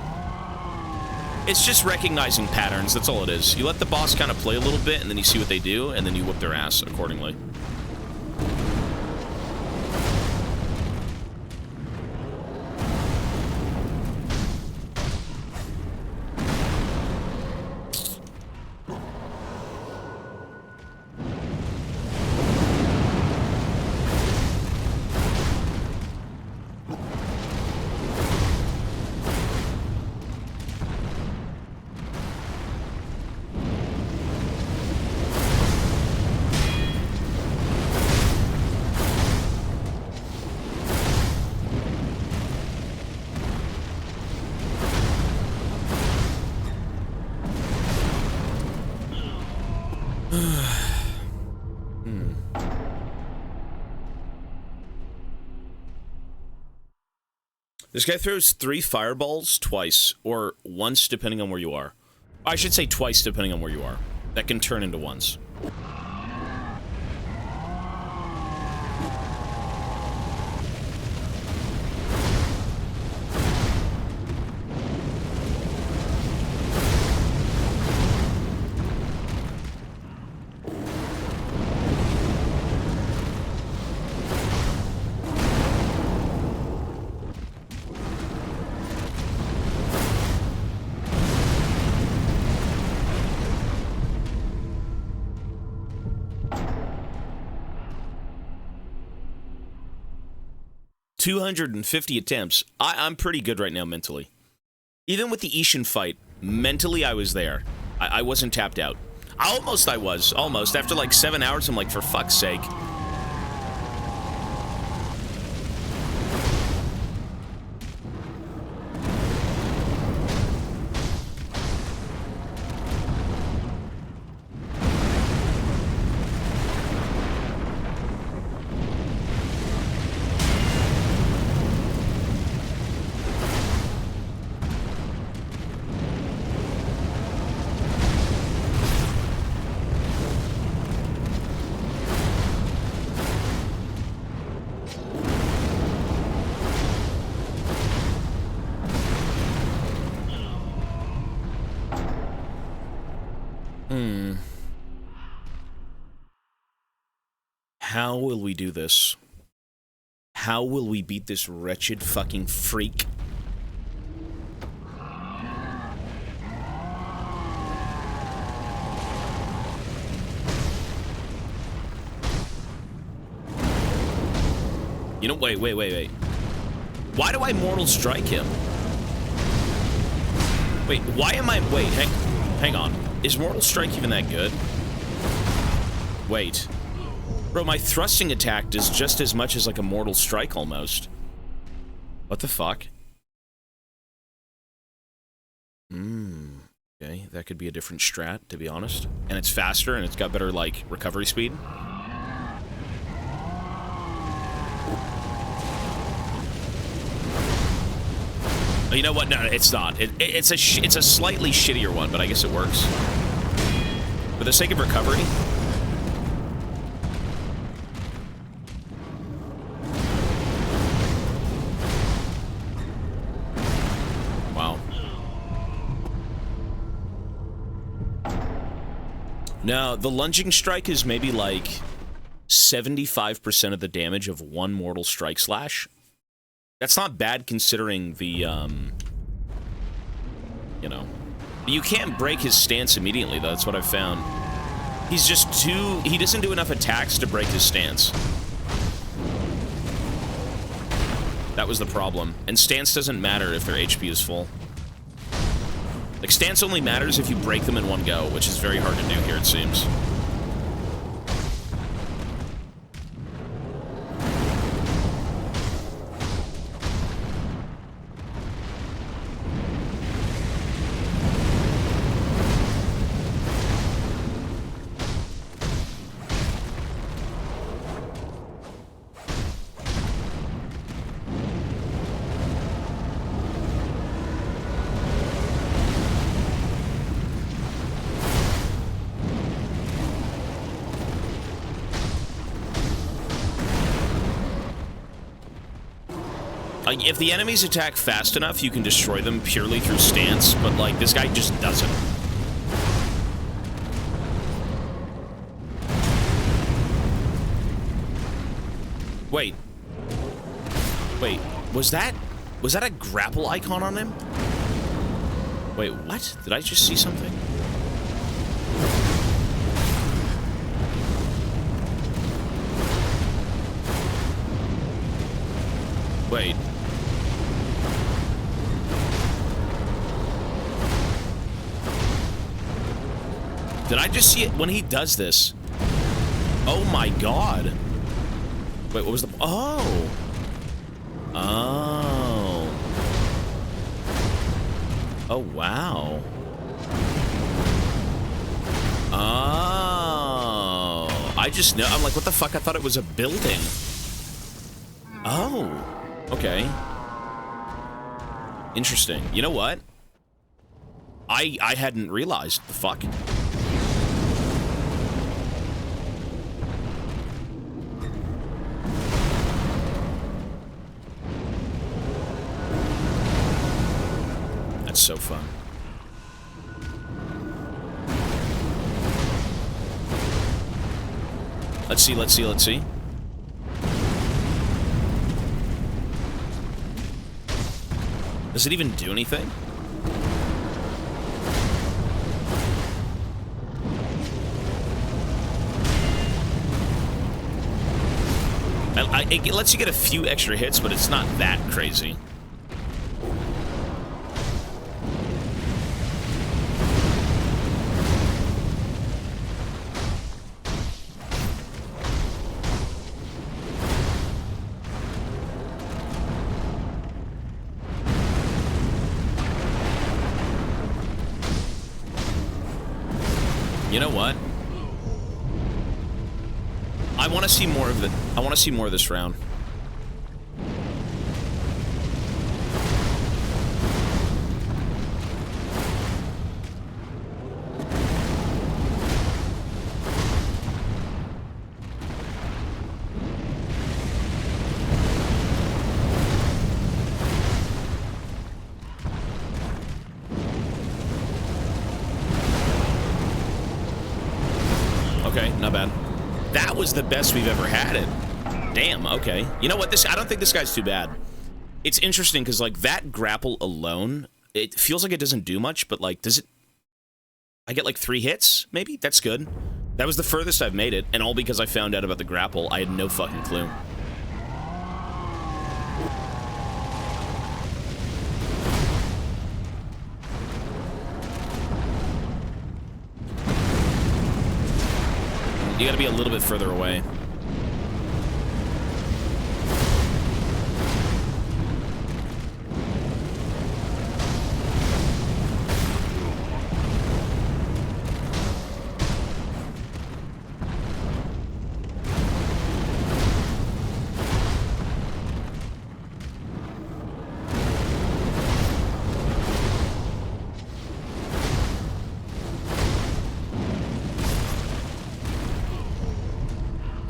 It's just recognizing patterns, that's all it is. You let the boss kind of play a little bit, and then you see what they do, and then you whip their ass accordingly. This guy throws 3 fireballs twice, or once depending on where you are. I should say twice depending on where you are. That can turn into once. $250 attempts. I'm pretty good right now mentally. Even with the Ishin fight, mentally I was there. I wasn't tapped out. Almost I was. Almost. After like 7 hours, I'm like, for fuck's sake. How will we do this? How will we beat this wretched fucking freak? You know, wait. Why do I Mortal Strike him? Wait, why am I... Wait, hang on. Is Mortal Strike even that good? Wait. Bro, my thrusting attack does just as much as, like, a Mortal Strike, almost. What the fuck? Okay, that could be a different strat, to be honest. And it's faster, and it's got better, like, recovery speed. You know what? No, it's not. It's a slightly shittier one, but I guess it works. For the sake of recovery. Wow. Now, the lunging strike is maybe like 75% of the damage of one Mortal Strike slash. That's not bad considering the, you know. You can't break his stance immediately, though. That's what I've found. He's just too... He doesn't do enough attacks to break his stance. That was the problem. And stance doesn't matter if their HP is full. Like, stance only matters if you break them in one go, which is very hard to do here, it seems. If the enemies attack fast enough, you can destroy them purely through stance, but, like, this guy just doesn't. Wait. Wait, was that a grapple icon on him? Wait, what? Did I just see something? Wait. Did I just see it when he does this? Oh my god. Wait, what was the... Oh. Oh. Oh, wow. Oh. I just know... I'm like, what the fuck? I thought it was a building. Oh. Okay. Interesting. You know what? I hadn't realized. The fuck? That's so fun. Let's see, let's see, let's see. Does it even do anything? It lets you get a few extra hits, but it's not that crazy. You know what? I want to see more of it. I want to see more of this round. Okay, not bad. That was the best we've ever had it. Damn, okay. You know what? I don't think this guy's too bad. It's interesting because, like, that grapple alone, it feels like it doesn't do much, but, like, does it... I get, like, 3 hits, maybe? That's good. That was the furthest I've made it, and all because I found out about the grapple. I had no fucking clue. You gotta be a little bit further away.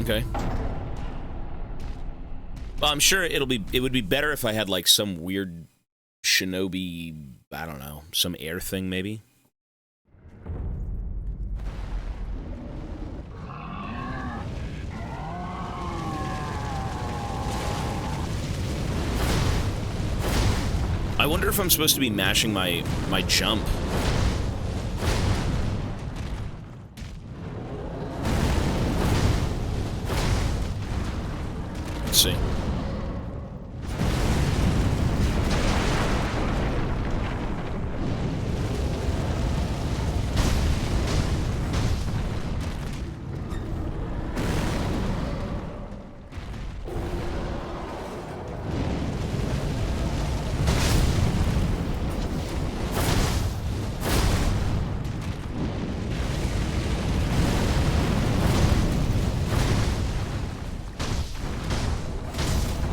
Okay. Well, I'm sure it would be better if I had like some weird shinobi, I don't know, some air thing maybe. I wonder if I'm supposed to be mashing my jump.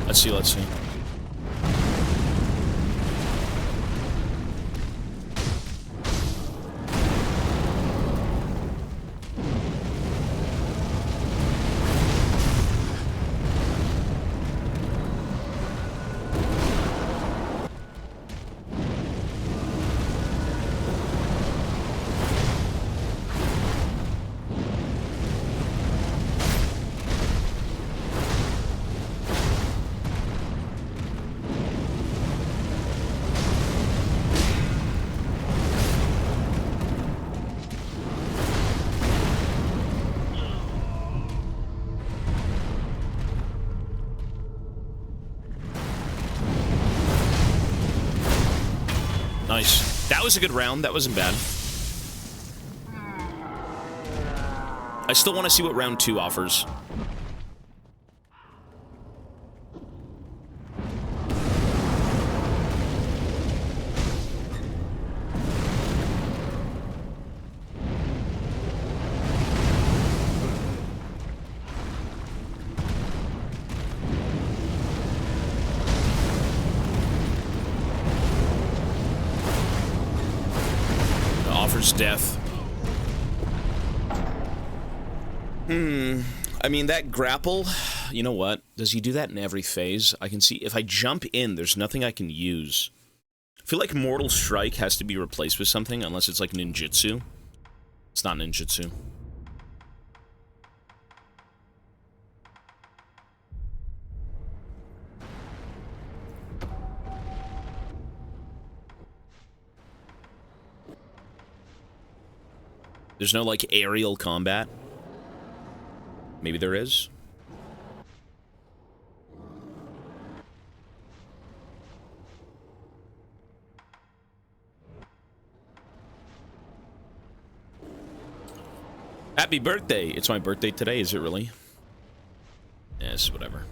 Let's see. Let's see. Nice. That was a good round. That wasn't bad. I still want to see what round 2 offers. Death. I mean, that grapple, you know what? Does he do that in every phase? I can see, if I jump in, there's nothing I can use. I feel like Mortal Strike has to be replaced with something, unless it's like ninjutsu. It's not ninjutsu. There's no, like, aerial combat? Maybe there is? Happy birthday! It's my birthday today, is it really? Yes, whatever.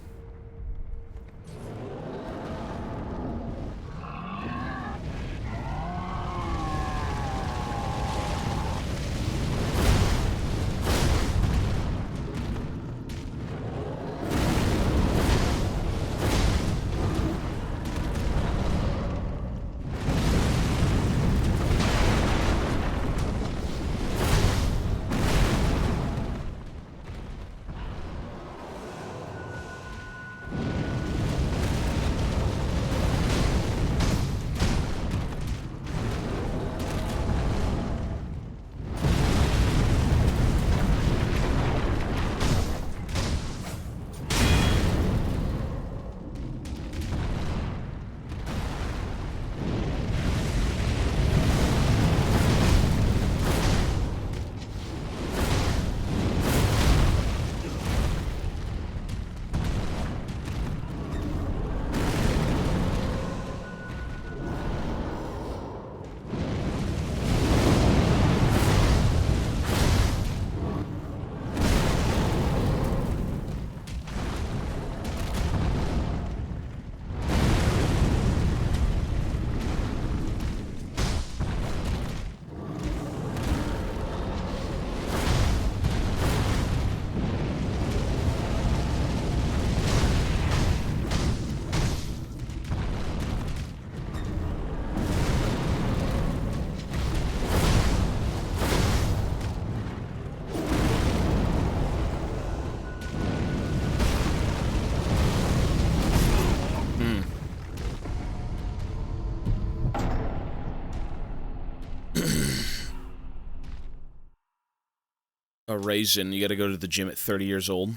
a raisin. You gotta go to the gym at 30 years old.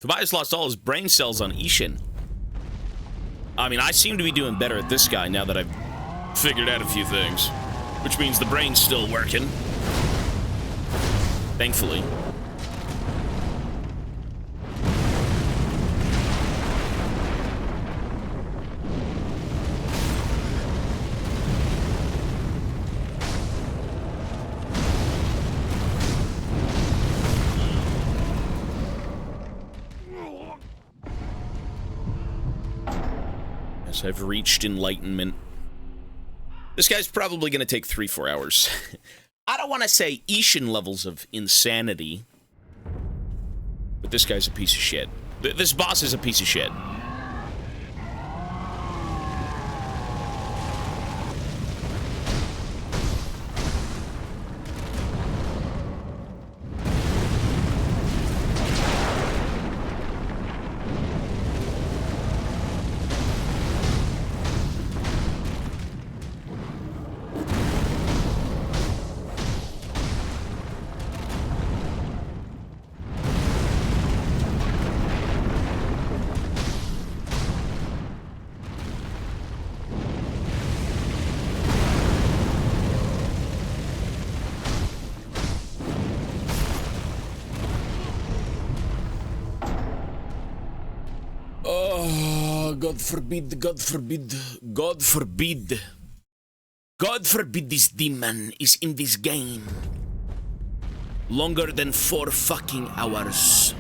Tobias lost all his brain cells on Ishin. I mean, I seem to be doing better at this guy now that I've figured out a few things. Which means the brain's still working. Thankfully. Yes, I've reached enlightenment. This guy's probably going to take 3-4 hours. I don't want to say Ishin levels of insanity, but this guy's a piece of shit. This boss is a piece of shit. God forbid, God forbid, God forbid. God forbid this demon is in this game. Longer than 4 fucking hours.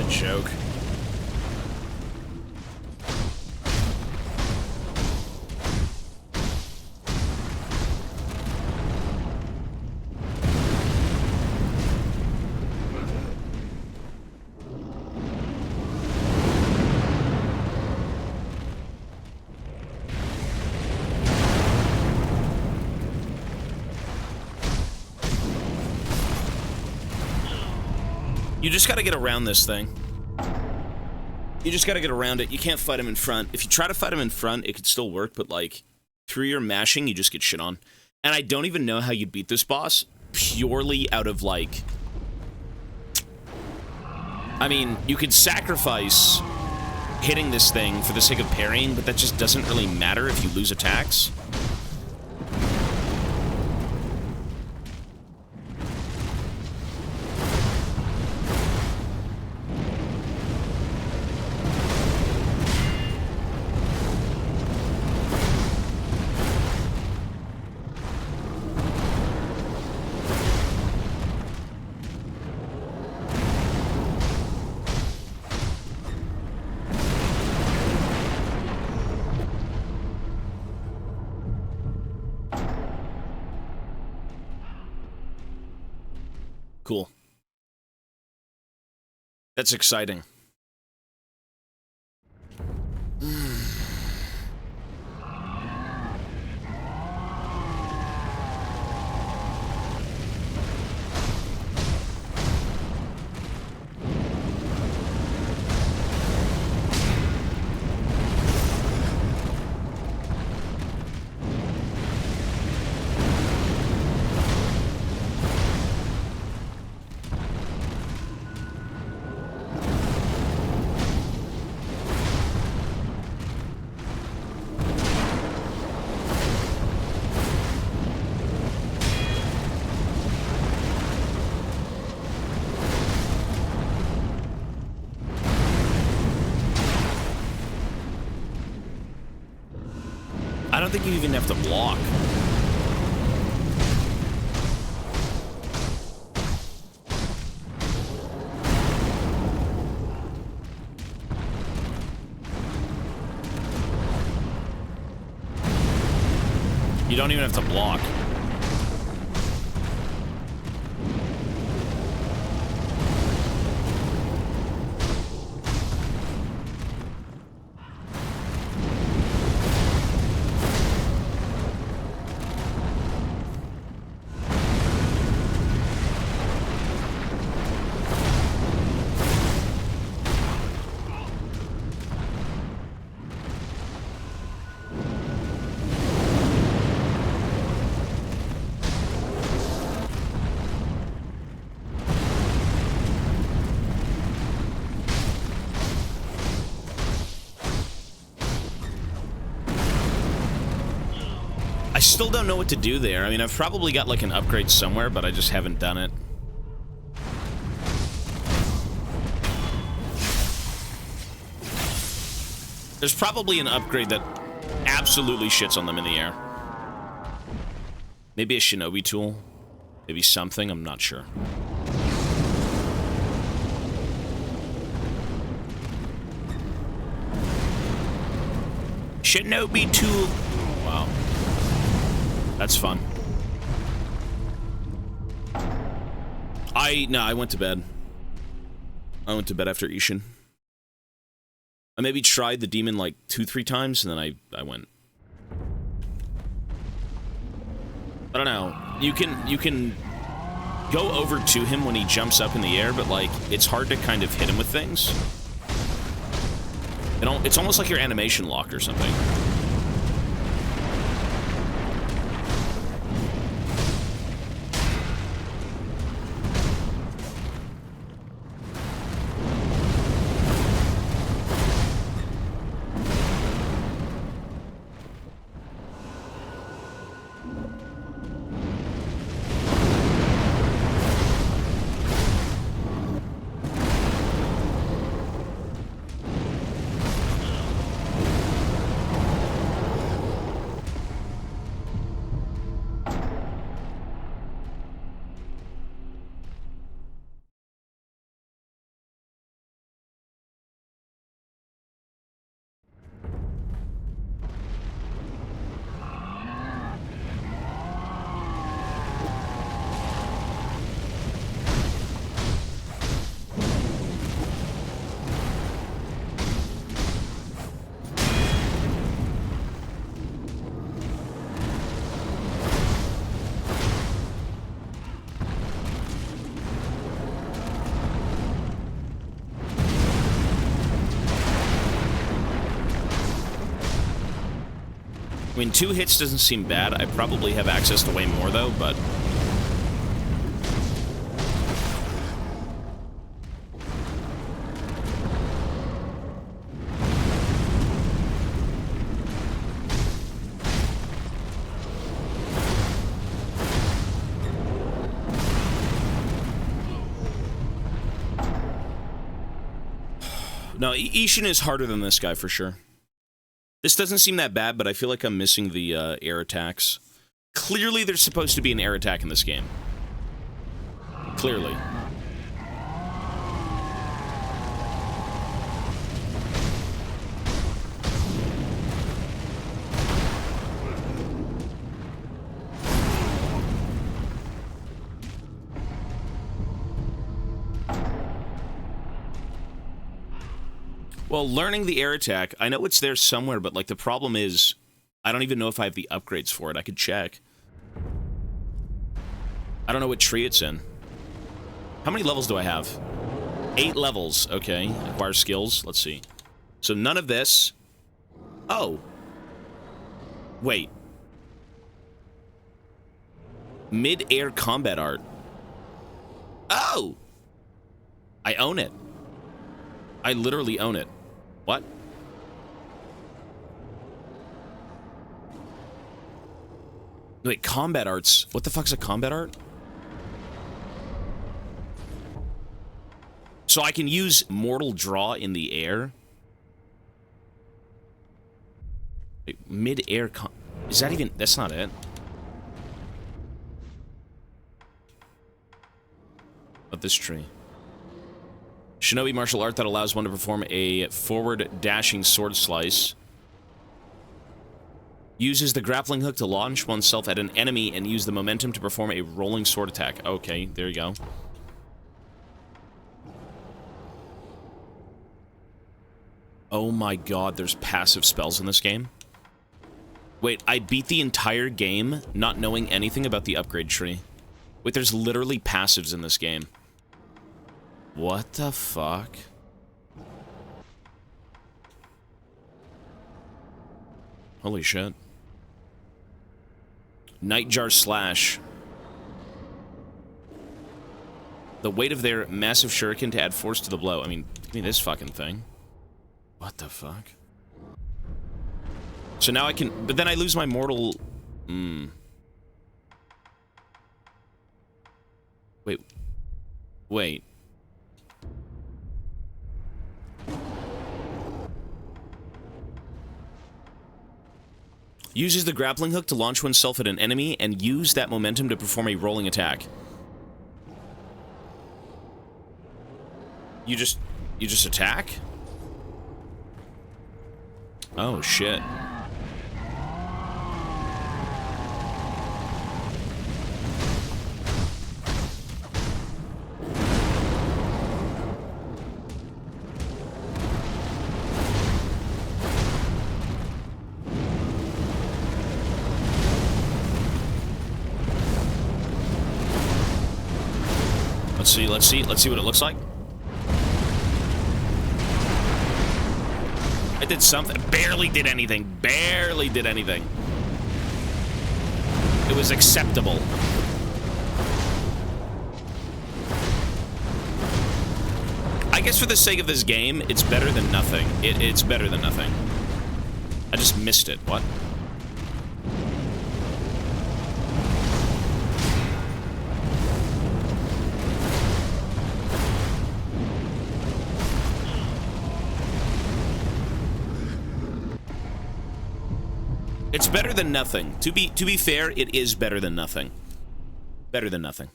Joke. You just gotta get around this thing. You just gotta get around it. You can't fight him in front. If you try to fight him in front, it could still work, but, like, through your mashing, you just get shit on. And I don't even know how you'd beat this boss, purely out of, like... I mean, you could sacrifice hitting this thing for the sake of parrying, but that just doesn't really matter if you lose attacks. Cool. That's exciting. I don't think you even have to block. You don't even have to block. I still don't know what to do there. I mean, I've probably got like an upgrade somewhere, but I just haven't done it. There's probably an upgrade that absolutely shits on them in the air. Maybe a shinobi tool. Maybe something, I'm not sure. Shinobi tool. Wow. That's fun. I went to bed. I went to bed after Ishin. I maybe tried the demon like 2-3 times, and then I went. I don't know. You can go over to him when he jumps up in the air, but like it's hard to kind of hit him with things. It's almost like your animation locked or something. I mean, 2 hits doesn't seem bad. I probably have access to way more, though, but... No, Ishin is harder than this guy, for sure. This doesn't seem that bad, but I feel like I'm missing the air attacks. Clearly, there's supposed to be an air attack in this game. Clearly. Well, learning the air attack, I know it's there somewhere, but, like, the problem is, I don't even know if I have the upgrades for it. I could check. I don't know what tree it's in. How many levels do I have? 8 levels. Okay. Acquire skills. Let's see. So none of this. Oh. Wait. Mid-air combat art. Oh! I own it. I literally own it. What? Wait, combat arts. What the fuck's a combat art? So I can use Mortal Draw in the air? Wait, mid-air is that even... That's not it. What this tree? Shinobi martial art that allows one to perform a forward dashing sword slice Uses the grappling hook to launch oneself at an enemy and use the momentum to perform a rolling sword attack. Okay, there you go. Oh my god, there's passive spells in this game. Wait, I beat the entire game not knowing anything about the upgrade tree. Wait, there's literally passives in this game. What the fuck? Holy shit. Nightjar Slash. The weight of their massive shuriken to add force to the blow. I mean, give me this fucking thing. What the fuck? So now I can... But then I lose my mortal... Wait. Wait. Uses the grappling hook to launch oneself at an enemy and use that momentum to perform a rolling attack. You just attack? Oh, shit. Let's see what it looks like. I did something. Barely did anything. Barely did anything. It was acceptable. I guess for the sake of this game, it's better than nothing. It's better than nothing. I just missed it. What? It's better than nothing. To be fair, it is better than nothing. Better than nothing.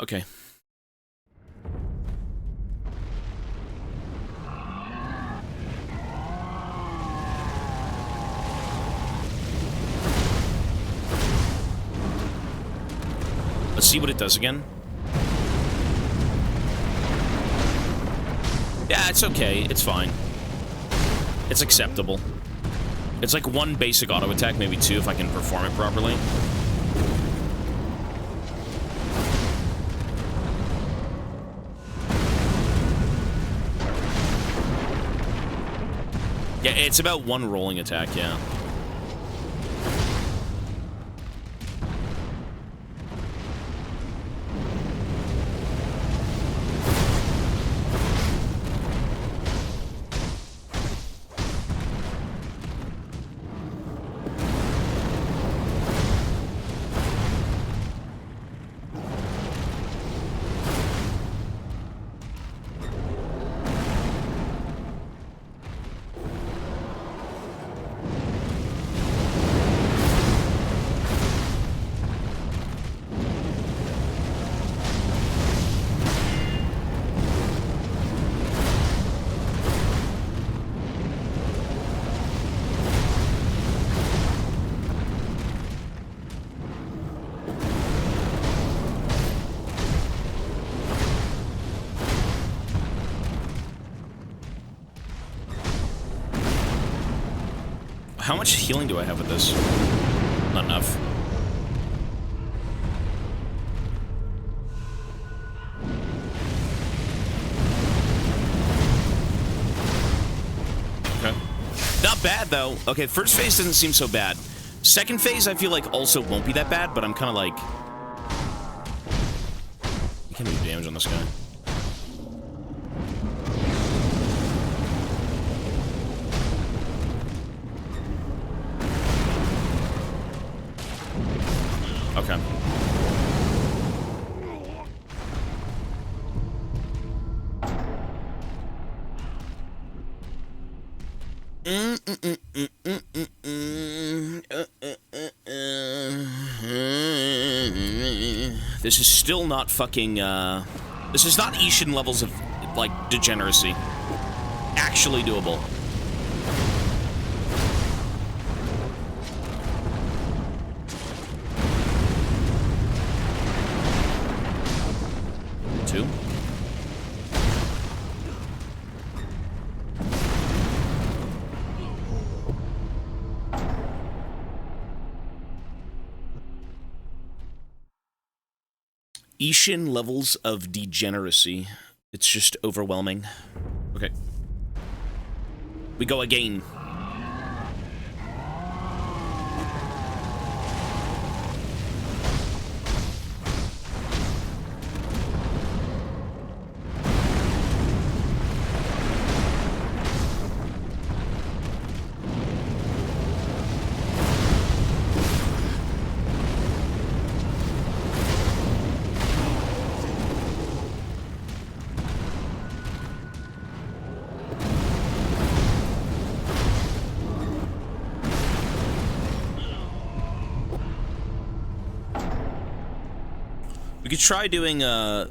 Okay. Let's see what it does again. Yeah, it's okay. It's fine. It's acceptable. It's like one basic auto attack, maybe two if I can perform it properly. Yeah, it's about one rolling attack, yeah. How much healing do I have with this? Not enough. Okay. Not bad, though. Okay, first phase doesn't seem so bad. Second phase, I feel like also won't be that bad, but I'm kind of like... You can't do damage on this guy. Okay. This is still not fucking, this is not Ishin levels of, like, degeneracy. Actually doable. Ishin levels of degeneracy. It's just overwhelming. Okay. We go again. We could try doing, well,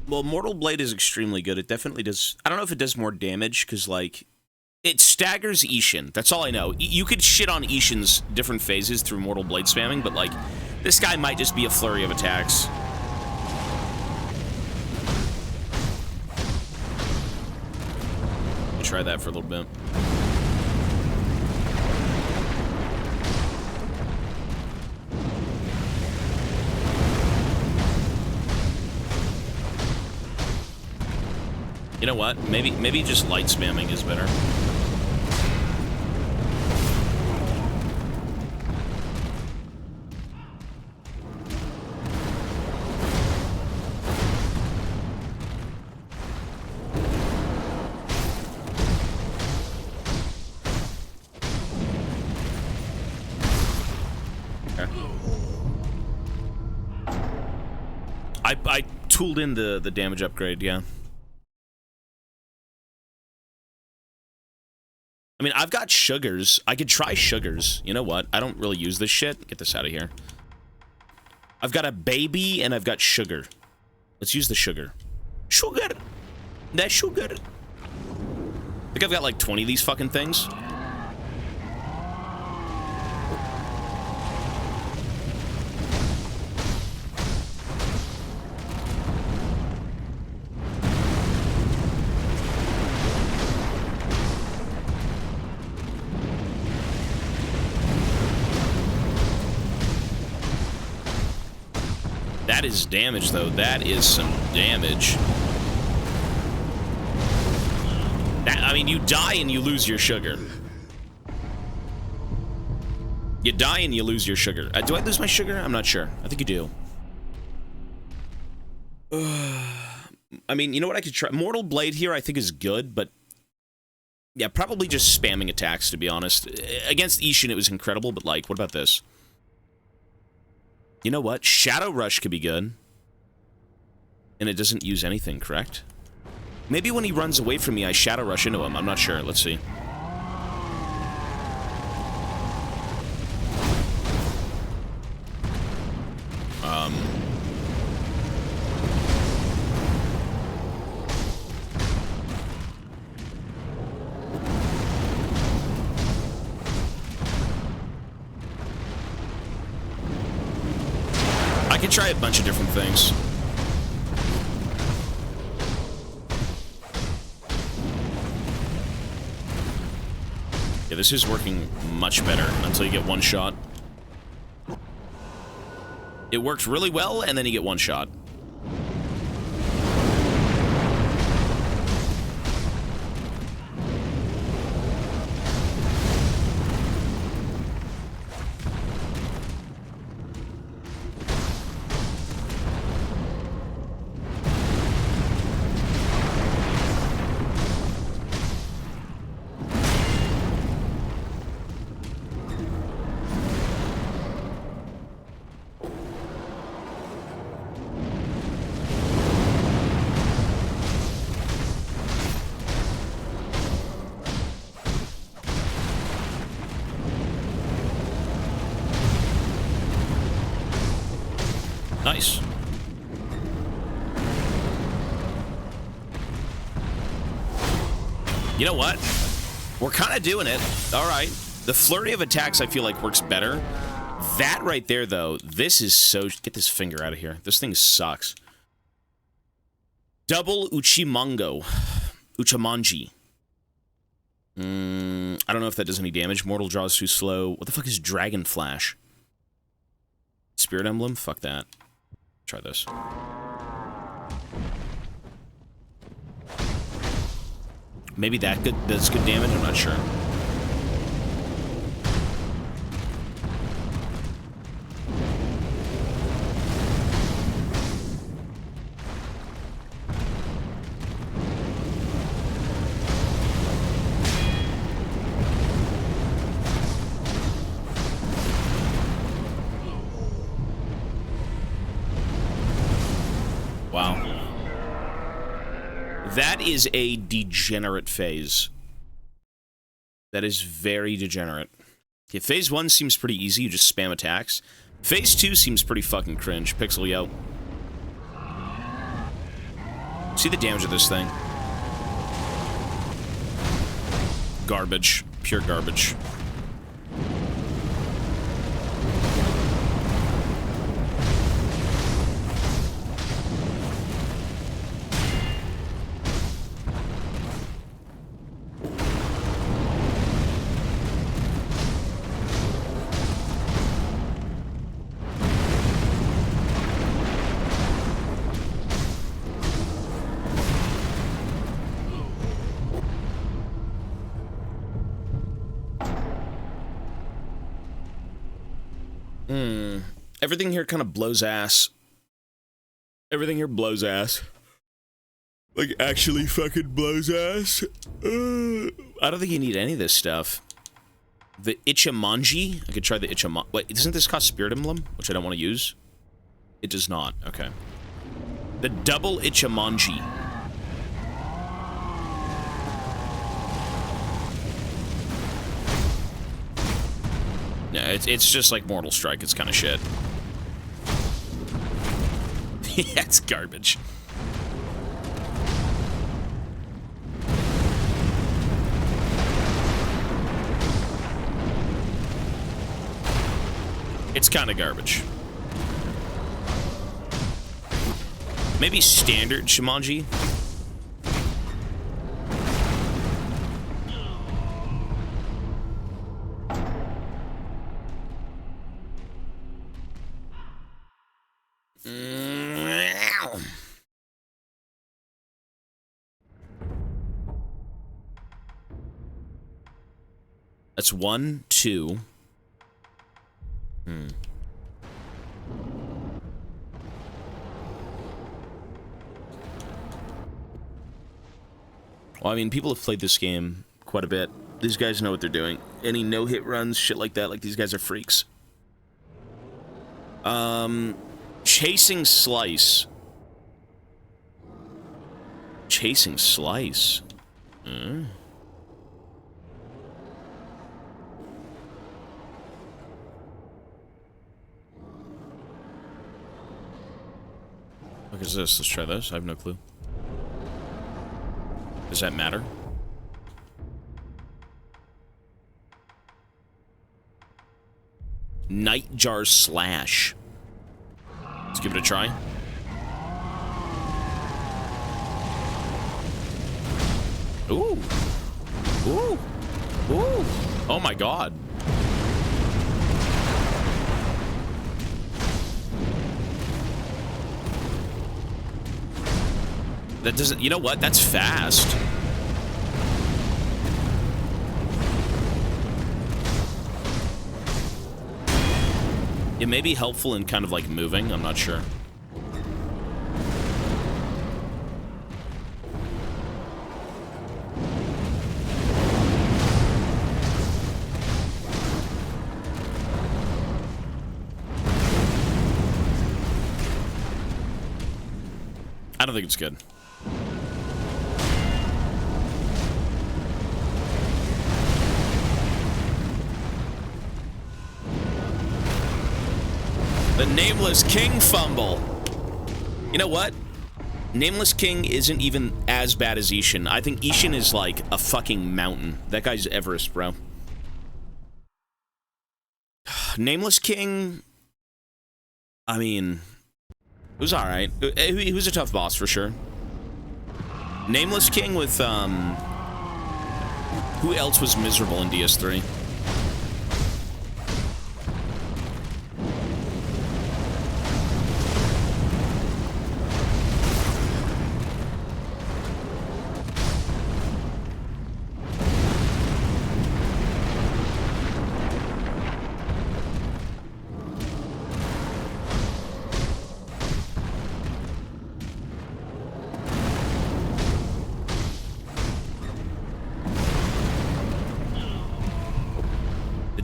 Mortal Blade is extremely good. It definitely does, I don't know if it does more damage, because, like, it staggers Ishin. That's all I know. You could shit on Ishin's different phases through Mortal Blade spamming, but, like, this guy might just be a flurry of attacks. We'll try that for a little bit. You know what? Maybe just light spamming is better. Okay. I tooled in the damage upgrade, yeah. I mean, I've got sugars. I could try sugars. You know what? I don't really use this shit. Get this out of here. I've got a baby and I've got sugar. Let's use the sugar. Sugar! That sugar! I think I've got like 20 of these fucking things. That is damage, though. That is some damage. I mean, you die and you lose your sugar. You die and you lose your sugar. Do I lose my sugar? I'm not sure. I think you do. I mean, you know what I could try? Mortal Blade here I think is good, but... yeah, probably just spamming attacks, to be honest. Against Ishin, it was incredible, but, like, what about this? You know what? Shadow Rush could be good. And it doesn't use anything, correct? Maybe when he runs away from me, I Shadow Rush into him. I'm not sure. Let's see. I could try a bunch of different things. Yeah, this is working much better until you get one shot. It works really well, and then you get one shot. Nice. You know what? We're kind of doing it. All right. The flurry of attacks, I feel like, works better. That right there, though, this is so... get this finger out of here. This thing sucks. Double Uchimango. Uchimanji. I don't know if that does any damage. Mortal Draw is too slow. What the fuck is Dragon Flash? Spirit Emblem? Fuck that. Try this. Maybe that's good damage? I'm not sure. Wow. That is a degenerate phase. That is very degenerate. Okay, phase 1 seems pretty easy, you just spam attacks. Phase 2 seems pretty fucking cringe. Pixel out. See the damage of this thing? Garbage. Pure garbage. Everything here kind of blows ass. Everything here blows ass. Like, actually fucking blows ass. I don't think you need any of this stuff. The Ichimonji? I could try the Ichimonji. Wait, doesn't this cost Spirit Emblem? Which I don't want to use. It does not. Okay. The double Ichimonji. Yeah, it's just like Mortal Strike. It's kind of shit. Yeah, it's garbage. It's kind of garbage. Maybe standard Shimonji? That's 1, 2. Well, I mean, people have played this game quite a bit. These guys know what they're doing. Any no-hit runs, shit like that, like these guys are freaks. Chasing Slice. Chasing Slice. What is this? Let's try this. I have no clue. Does that matter? Nightjar Slash. Let's give it a try. Ooh. Ooh. Ooh. Oh my god. That doesn't... You know what? That's fast. It may be helpful in kind of like moving. I'm not sure. I don't think it's good. The Nameless King fumble. You know what? Nameless King isn't even as bad as Ishin. I think Ishin is like a fucking mountain. That guy's Everest, bro. Nameless King... I mean... It was alright. He was a tough boss, for sure. Nameless King with, who else was miserable in DS3?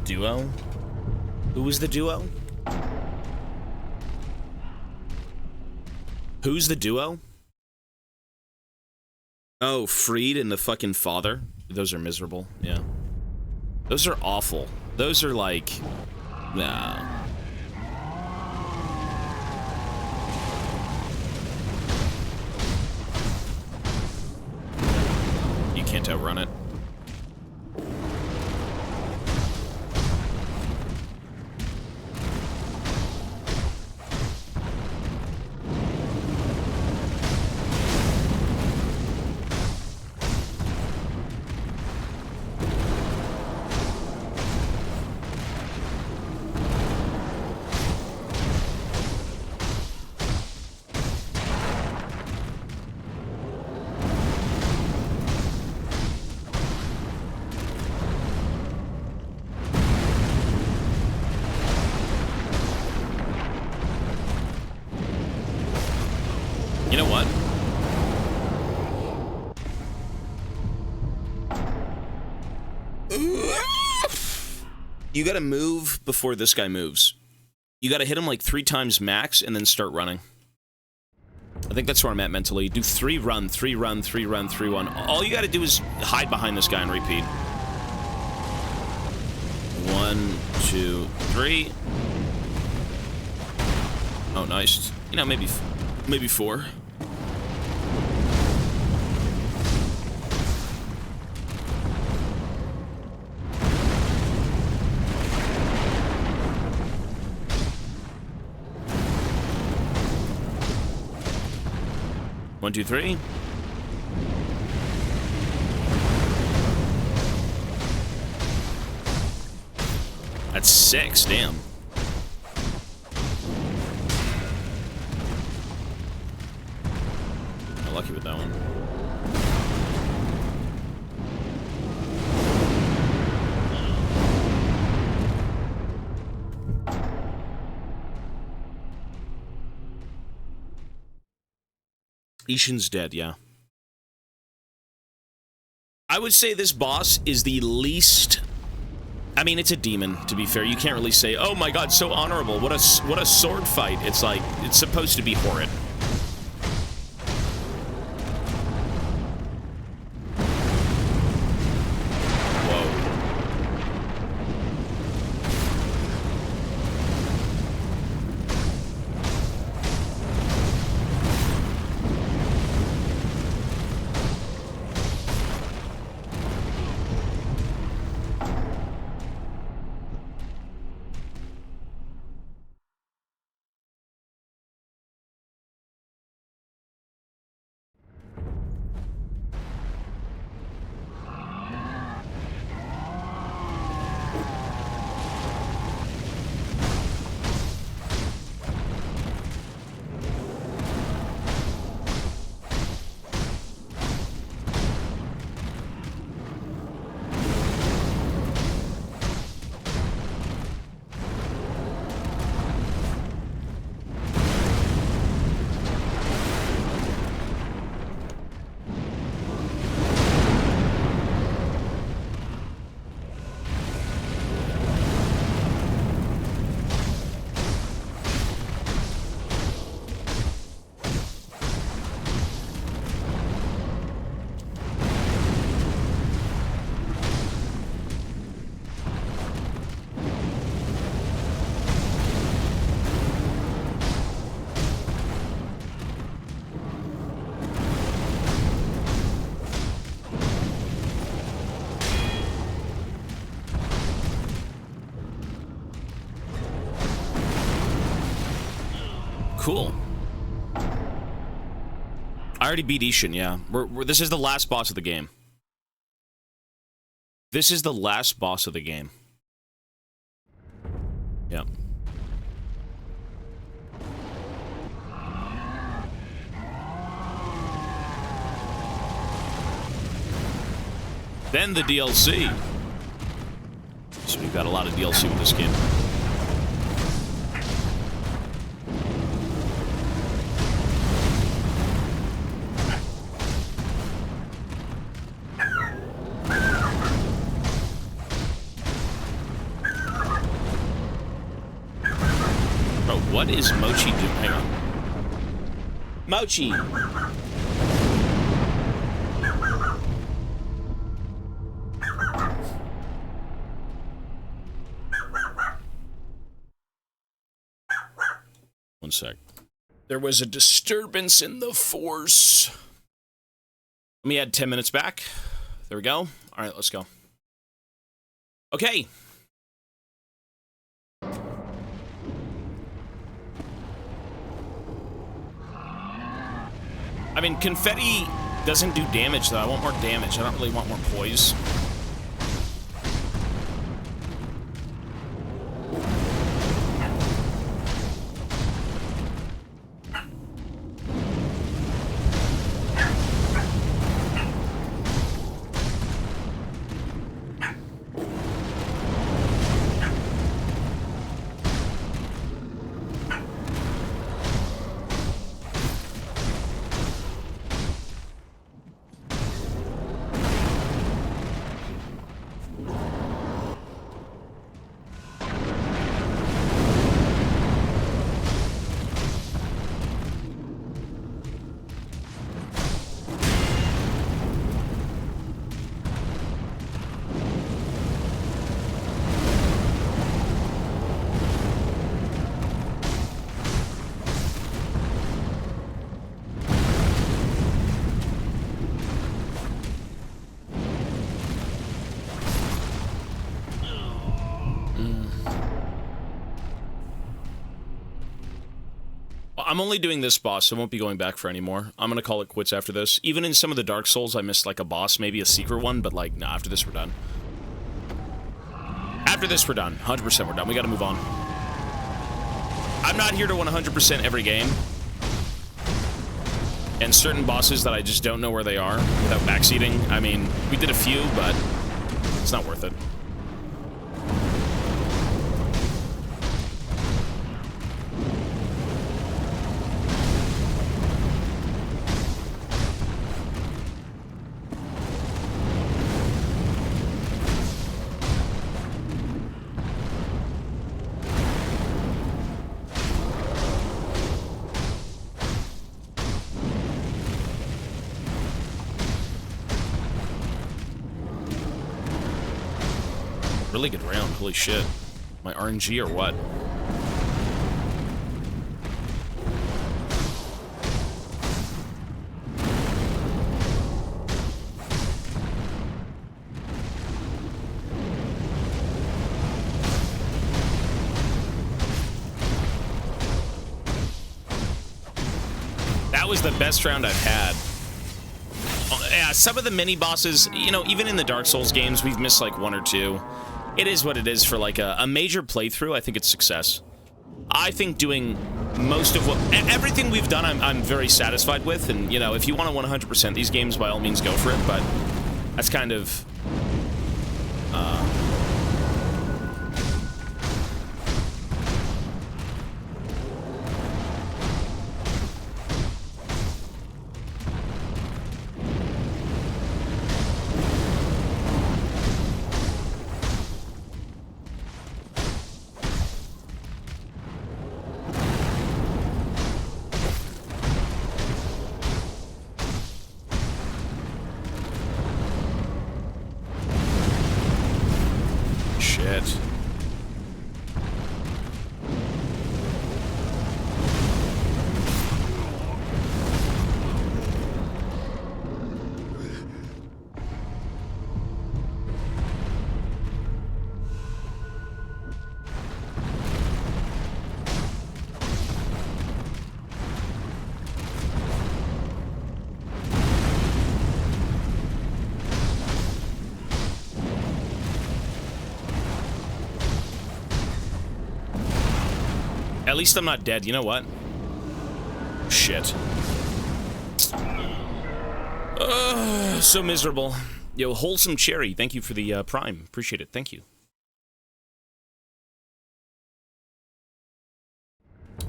duo? Who was the duo? Who's the duo? Oh, Freed and the fucking father? Those are miserable, yeah. Those are awful. Those are like... Nah. You can't outrun it. You know what? You gotta move before this guy moves. You gotta hit him like 3 times max and then start running. I think that's where I'm at mentally. Do 3 run, 3 run, 3 run, 3 run. All you gotta do is hide behind this guy and repeat. 1, 2, 3. Oh, nice. You know, maybe 4. One, two, three. That's 6, damn. Got lucky with that one. Ishin's dead, yeah. I would say this boss is the least... I mean, it's a demon, to be fair. You can't really say, oh my god, so honorable. What a sword fight. It's like, it's supposed to be horrid. Cool. I already beat Ishin, yeah. This is the last boss of the game. This is the last boss of the game. Yep. Then the DLC. So we've got a lot of DLC with this game. What is Mochi doing? Hang on. Mochi! One sec. There was a disturbance in the force. Let me add 10 minutes back. There we go. All right, let's go. Okay. I mean, confetti doesn't do damage, though. I want more damage. I don't really want more poise. I'm only doing this boss, so I won't be going back for any more. I'm gonna call it quits after this. Even in some of the Dark Souls, I missed, like, a boss, maybe a secret one, but, like, nah, after this, we're done. After this, we're done. 100% we're done. We gotta move on. I'm not here to 100% every game. And certain bosses that I just don't know where they are without backseating. I mean, we did a few, but it's not worth it. Really good round, holy shit. My RNG or what? That was the best round I've had. Yeah, some of the mini bosses, you know, even in the Dark Souls games, we've missed like one or two. It is what it is for like a major playthrough. I think it's success. I think doing most of what everything we've done, I'm very satisfied with. And you know, if you want to 100% these games, by all means, go for it. But that's kind of shit. At least I'm not dead. You know what? Shit. So miserable. Yo, Wholesome Cherry, thank you for the Prime. Appreciate it. Thank you.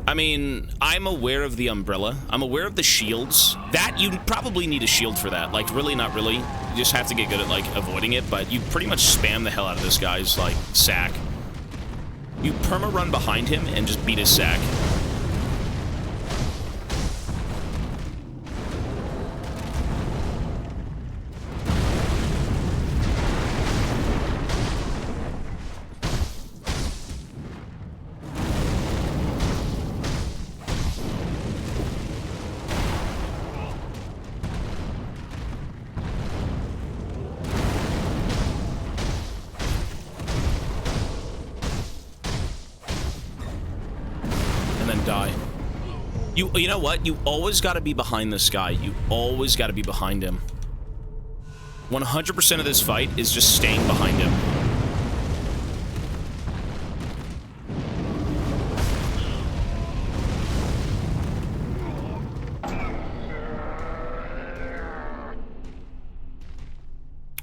I mean, I'm aware of the umbrella. I'm aware of the shields. That, you probably need a shield for that. Like, really, not really. You just have to get good at, like, avoiding it. But you pretty much spam the hell out of this guy's, like, sack. You perma-run behind him and just beat his sack. You know what? You always got to be behind this guy. You always got to be behind him. 100% of this fight is just staying behind him.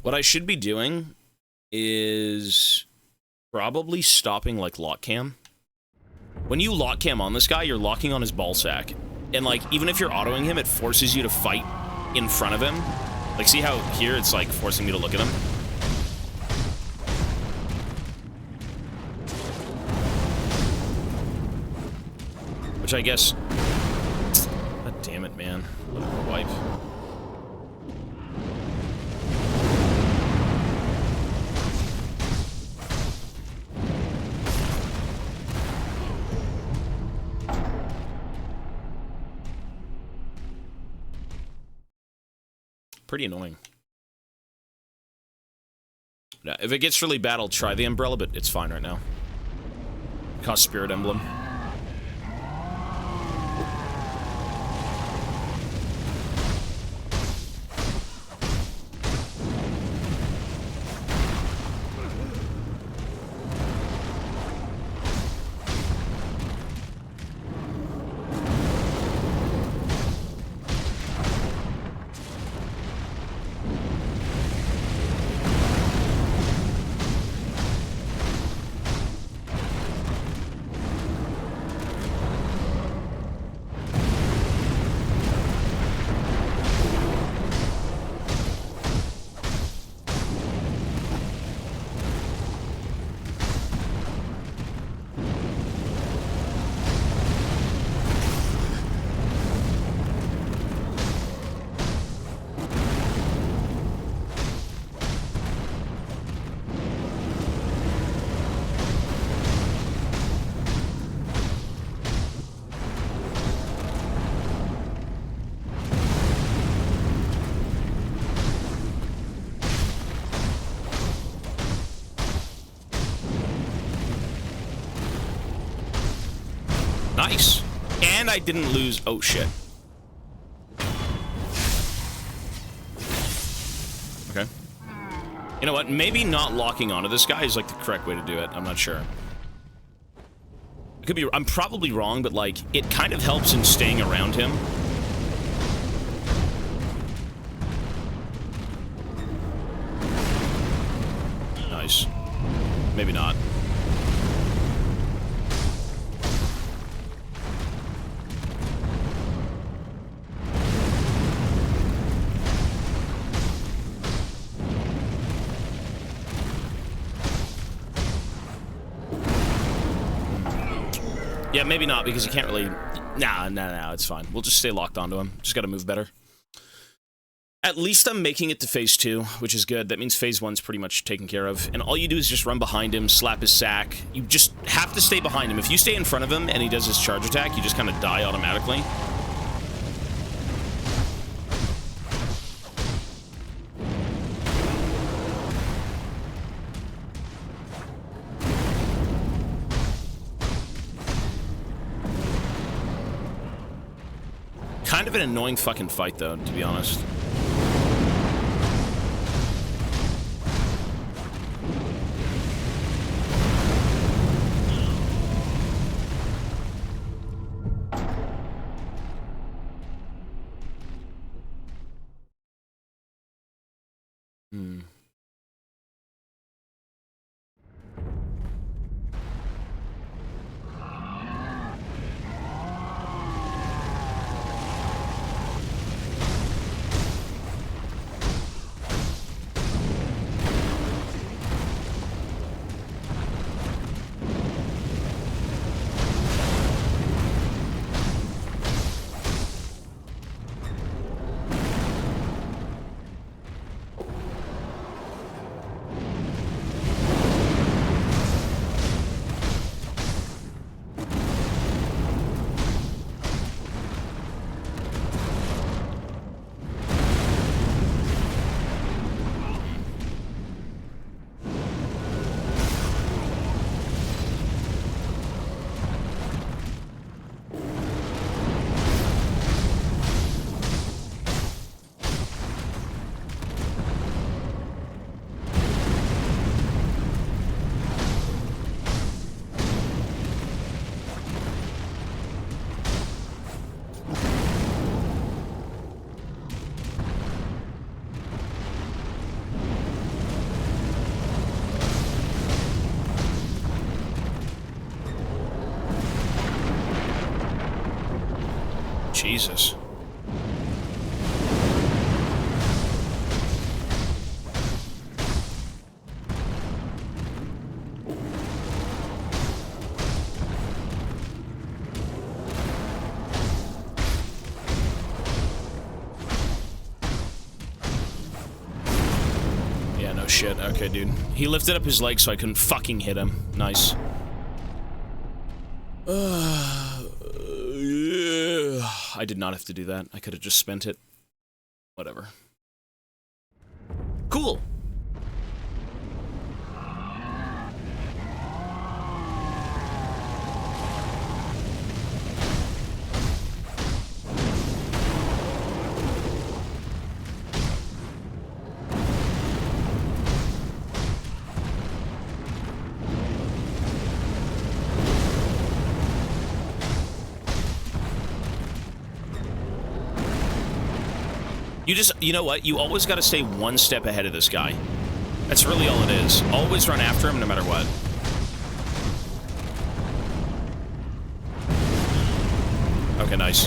What I should be doing is probably stopping, like, lock cam. When you lock cam on this guy, you're locking on his ball sack. And, like, even if you're autoing him, it forces you to fight in front of him. Like, see how here it's, like, forcing me to look at him? Which I guess... God damn it, man. Wipe. Pretty annoying. Now, if it gets really bad, I'll try the umbrella, but it's fine right now. Cost Spirit Emblem. Nice. And I didn't lose... Oh, shit. Okay. You know what? Maybe not locking onto this guy is, like, the correct way to do it. I'm not sure. It could be... I'm probably wrong, but, like, it kind of helps in staying around him. Nice. Maybe not. Yeah, maybe not, because you can't really... Nah, it's fine. We'll just stay locked onto him. Just gotta move better. At least I'm making it to phase 2, which is good. That means phase 1's pretty much taken care of. And all you do is just run behind him, slap his sack. You just have to stay behind him. If you stay in front of him and he does his charge attack, you just kind of die automatically. Kind of an annoying fucking fight, though, to be honest. Jesus. Yeah, no shit. Okay, dude. He lifted up his leg so I couldn't fucking hit him. Nice. I did not have to do that. I could have just spent it. Whatever. Cool. You know what? You always got to stay one step ahead of this guy. That's really all it is. Always run after him no matter what. Okay, nice.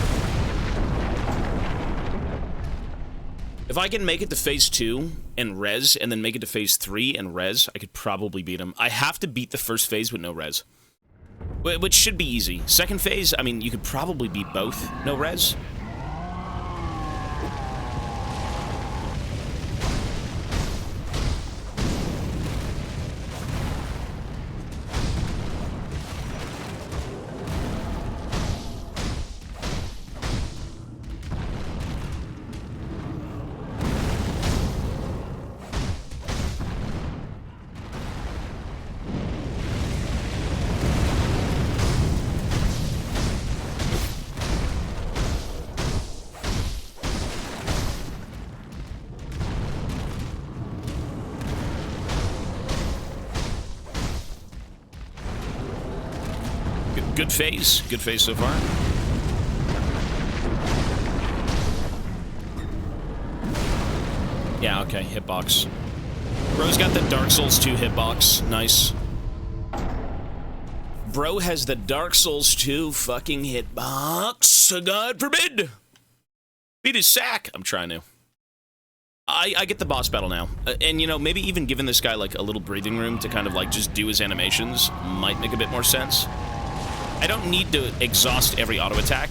If I can make it to phase 2 and res, and then make it to phase 3 and res, I could probably beat him. I have to beat the first phase with no res. Which should be easy. Second phase, I mean, you could probably beat both no res. Good phase. Good phase so far. Yeah, okay, hitbox. Bro's got the Dark Souls 2 hitbox. Nice. Bro has the Dark Souls 2 fucking hitbox. God forbid! Beat his sack! I'm trying to. I get the boss battle now. And, you know, maybe even giving this guy, like, a little breathing room to kind of, like, just do his animations might make a bit more sense. I don't need to exhaust every auto attack.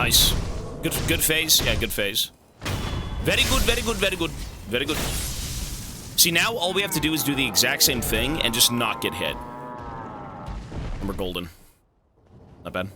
Nice. Good phase. Yeah, good phase. Very good, very good, very good. Very good. See, now all we have to do is do the exact same thing and just not get hit. And we're golden. Not bad.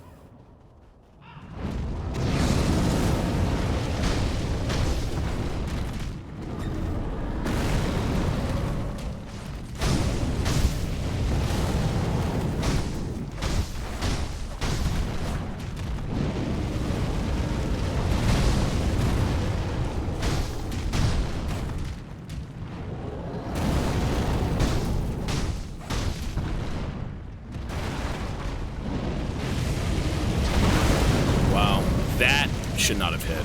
Should not have hit.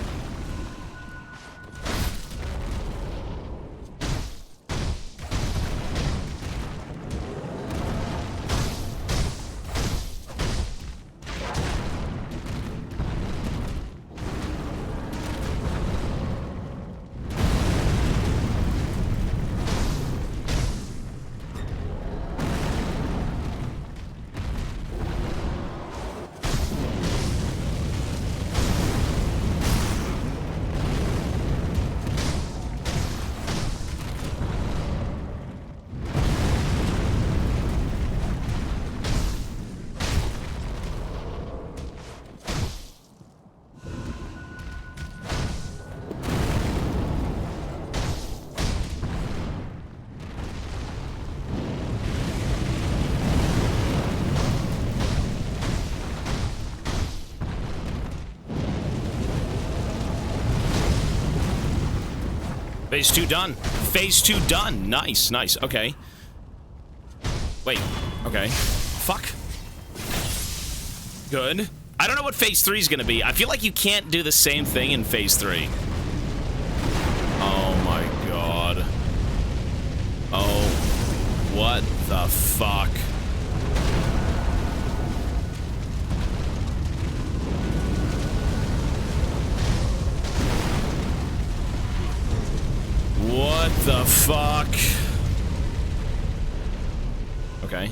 Phase 2 done. Phase 2 done. Nice, nice. Okay. Wait. Okay. Fuck. Good. I don't know what phase 3 is going to be. I feel like you can't do the same thing in phase 3. Oh my god. Oh. What the fuck? What the fuck? Okay.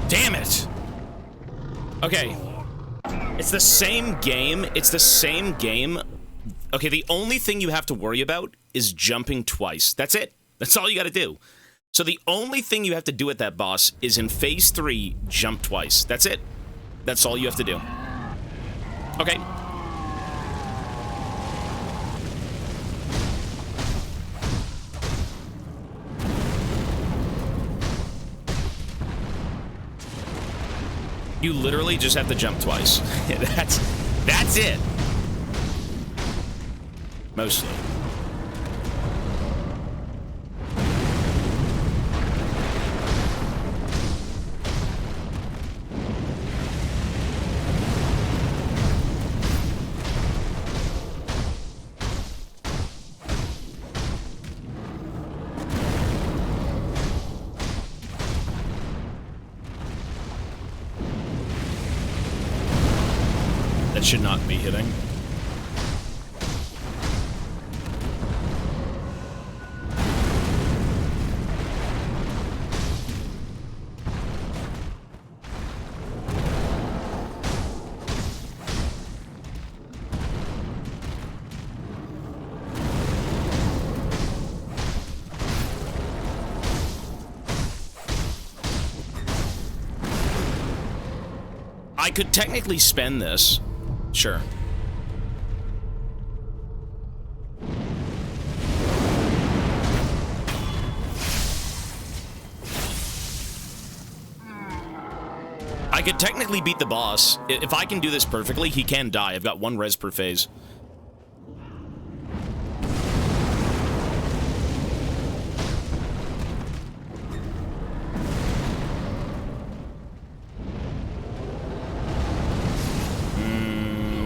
Damn it! Okay. It's the same game. It's the same game. Okay, the only thing you have to worry about is jumping twice. That's it. That's all you gotta do. So the only thing you have to do at that boss is in phase 3, jump twice. That's it. That's all you have to do. Okay. You literally just have to jump twice. That's it. Mostly. Should not be hitting. I could technically spend this. Sure. could technically beat the boss. If I can do this perfectly, he can die. I've got 1 res per phase.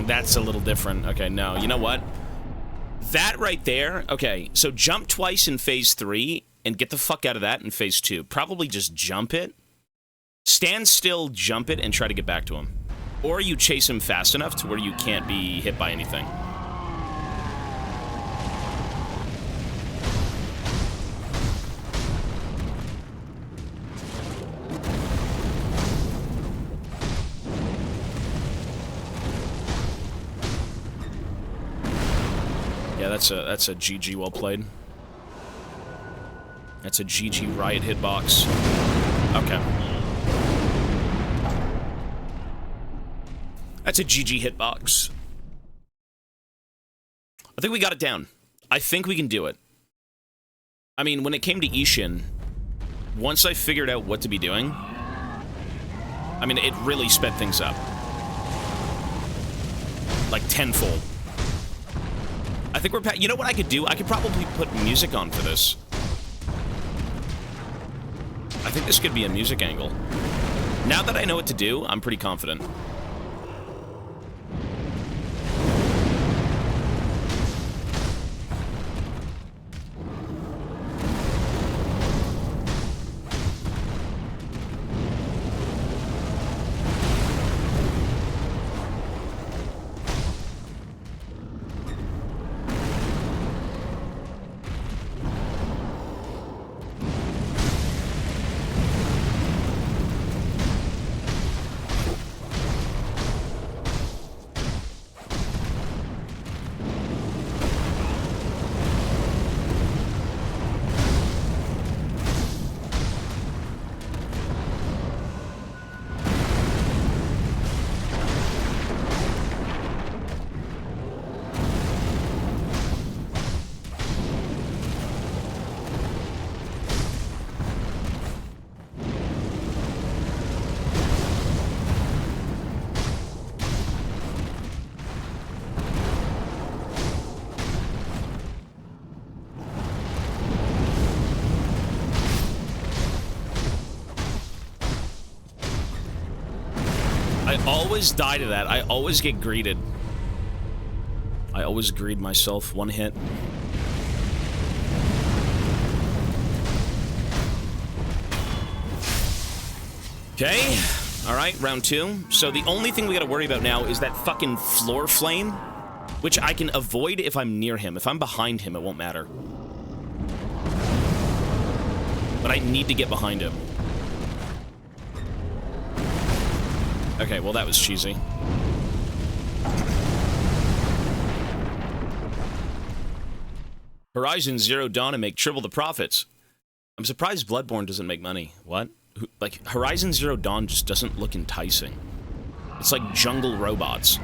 That's a little different. Okay, no. You know what? That right there... Okay, so jump twice in phase 3 and get the fuck out of that in phase 2. Probably just jump it. Stand still, jump it, and try to get back to him. Or you chase him fast enough to where you can't be hit by anything. Yeah, that's a GG well played. That's a GG Riot hitbox. Okay. That's a GG hitbox. I think we got it down. I think we can do it. I mean, when it came to Ishin, once I figured out what to be doing, I mean, it really sped things up. Like, tenfold. I think we're... You know what I could do? I could probably put music on for this. I think this could be a music angle. Now that I know what to do, I'm pretty confident. I always die to that. I always get greeted. I always greed myself. 1 hit. Okay. Alright, round 2. So the only thing we gotta worry about now is that fucking floor flame, which I can avoid if I'm near him. If I'm behind him, it won't matter. But I need to get behind him. Okay, well that was cheesy. Horizon Zero Dawn and make triple the profits. I'm surprised Bloodborne doesn't make money. What? Like, Horizon Zero Dawn just doesn't look enticing. It's like jungle robots.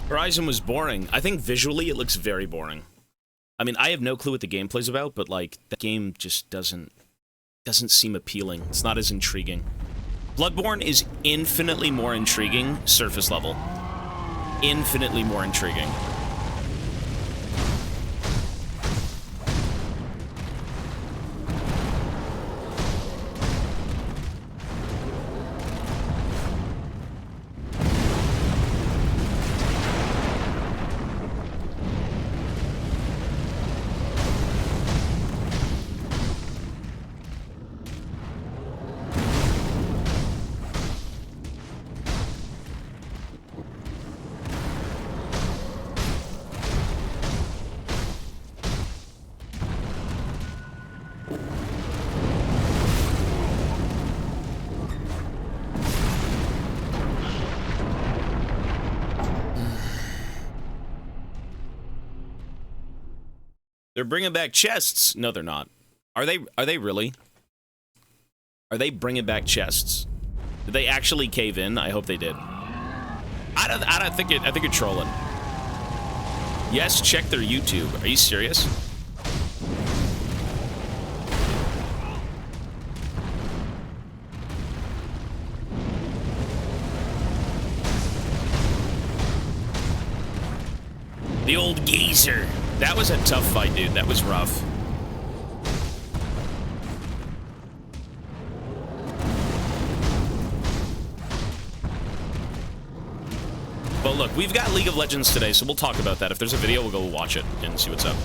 Horizon was boring. I think visually it looks very boring. I mean, I have no clue what the gameplay's about, but like the game just doesn't seem appealing. It's not as intriguing. Bloodborne is infinitely more intriguing, surface level. Infinitely more intriguing. They're bringing back chests. No, they're not. Are they? Are they really? Are they bringing back chests? Did they actually cave in? I hope they did. I don't think it. I think you're trolling. Yes, check their YouTube. Are you serious? The old geezer. That was a tough fight, dude. That was rough. But look, we've got League of Legends today, so we'll talk about that. If there's a video, we'll go watch it and see what's up.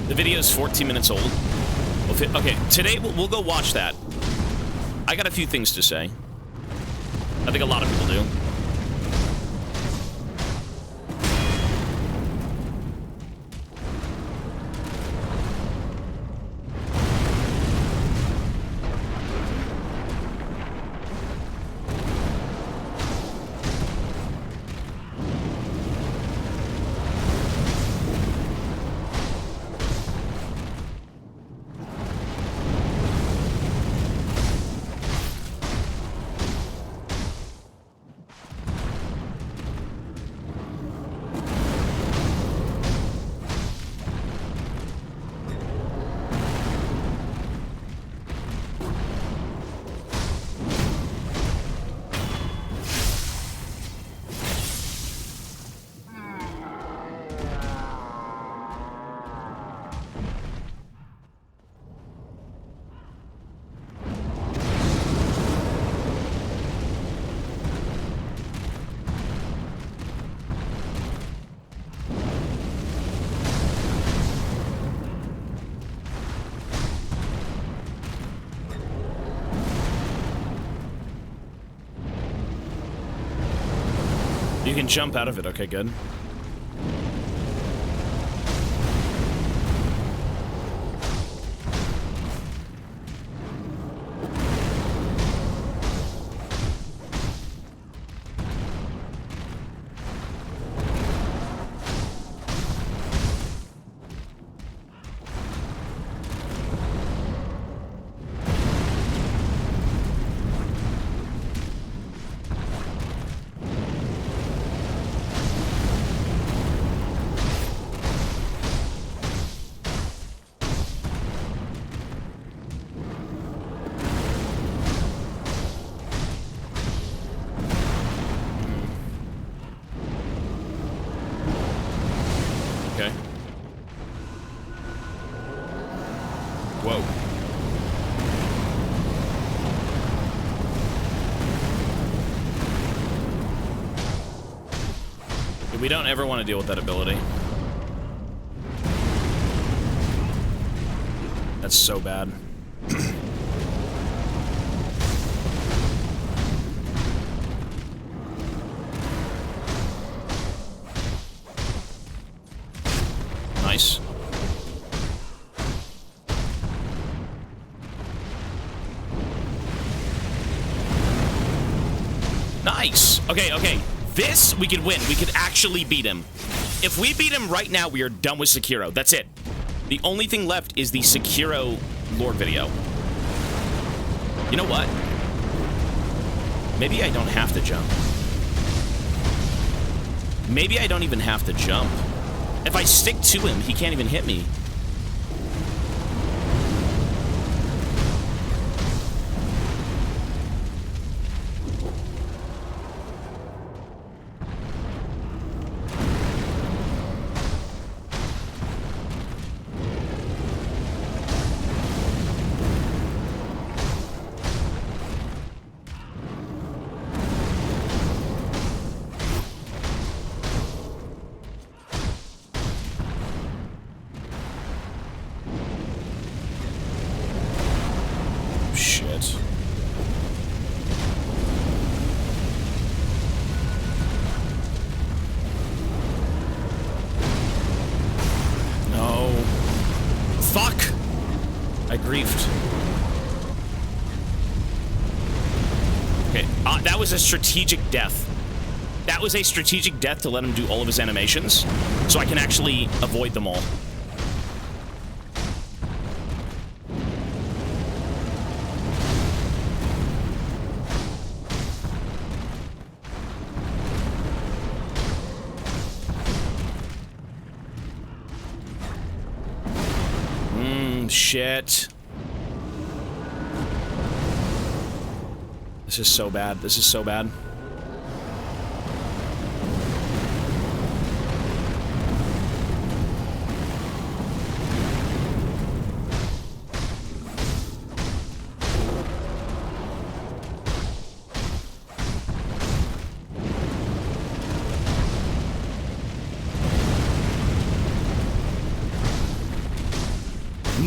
The video's 14 minutes old. Okay, today we'll go watch that. I got a few things to say. I think a lot of people do. You can jump out of it. Okay, good. Okay. Whoa. We don't ever want to deal with that ability. That's so bad. Nice. Nice. Okay, okay. This, we could win. We could actually beat him. If we beat him right now, we are done with Sekiro. That's it. The only thing left is the Sekiro Lord video. You know what? Maybe I don't have to jump. Maybe I don't even have to jump. If I stick to him, he can't even hit me. I griefed. Okay, that was a strategic death. That was a strategic death to let him do all of his animations, so I can actually avoid them all. Shit. This is so bad. This is so bad.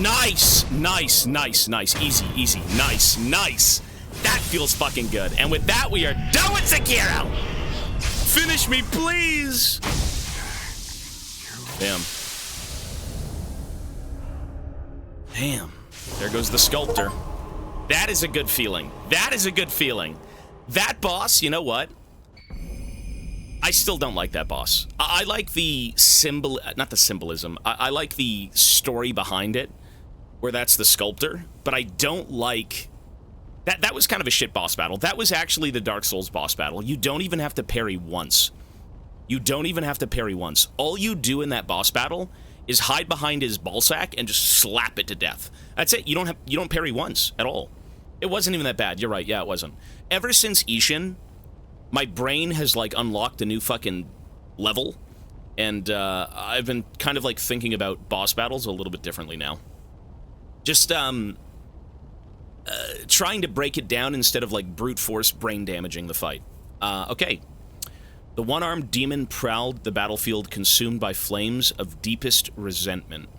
Nice, nice, nice, nice. Easy, easy. Nice, nice. That feels fucking good. And with that, we are done with Sekiro. Finish me, please. Damn. Damn. There goes the sculptor. That is a good feeling. That is a good feeling. That boss, you know what? I still don't like that boss. I like the symbol, not the symbolism. I like the story behind it, where that's the sculptor, but I don't like... That was kind of a shit boss battle. That was actually the Dark Souls boss battle. You don't even have to parry once. You don't even have to parry once. All you do in that boss battle is hide behind his ballsack and just slap it to death. That's it. You don't parry once at all. It wasn't even that bad. You're right. Yeah, it wasn't. Ever since Ishin, my brain has, like, unlocked a new fucking level, and I've been kind of, like, thinking about boss battles a little bit differently now. Just, trying to break it down instead of, like, brute force brain damaging the fight. Okay. The one-armed demon prowled the battlefield, consumed by flames of deepest resentment.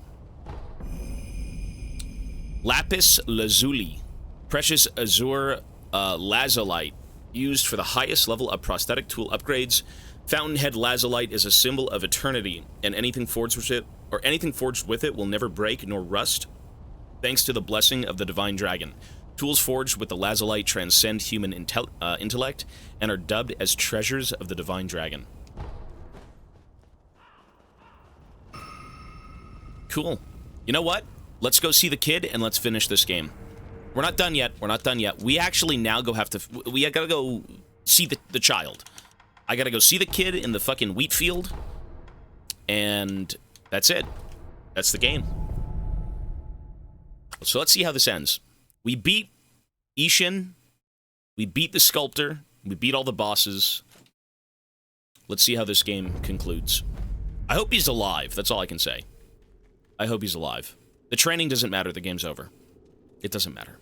Lapis lazuli, precious azure lazulite, used for the highest level of prosthetic tool upgrades. Fountainhead lazulite is a symbol of eternity, and anything forged with it will never break nor rust, thanks to the blessing of the divine dragon. Tools forged with the lazulite transcend human intellect and are dubbed as treasures of the divine dragon. Cool. You know what? Let's go see the kid and let's finish this game. We're not done yet. We're not done yet. We actually now we gotta go see the child. I gotta go see the kid in the fucking wheat field. And that's it. That's the game. So let's see how this ends. We beat Ishin. We beat the sculptor. We beat all the bosses. Let's see how this game concludes. I hope he's alive. That's all I can say. I hope he's alive. The training doesn't matter. The game's over. It doesn't matter.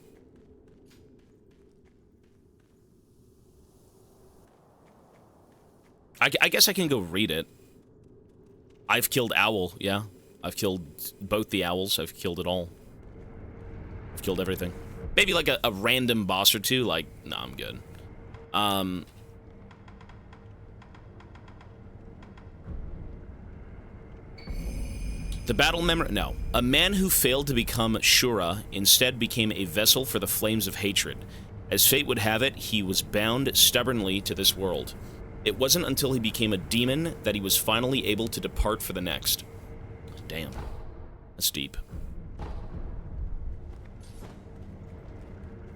I guess I can go read it. I've killed Owl, yeah. I've killed both the owls. I've killed it all. I've killed everything. Maybe like a random boss or two, like, nah, I'm good. The battle memory... No. A man who failed to become Shura instead became a vessel for the flames of hatred. As fate would have it, he was bound stubbornly to this world. It wasn't until he became a demon that he was finally able to depart for the next. Damn. That's deep.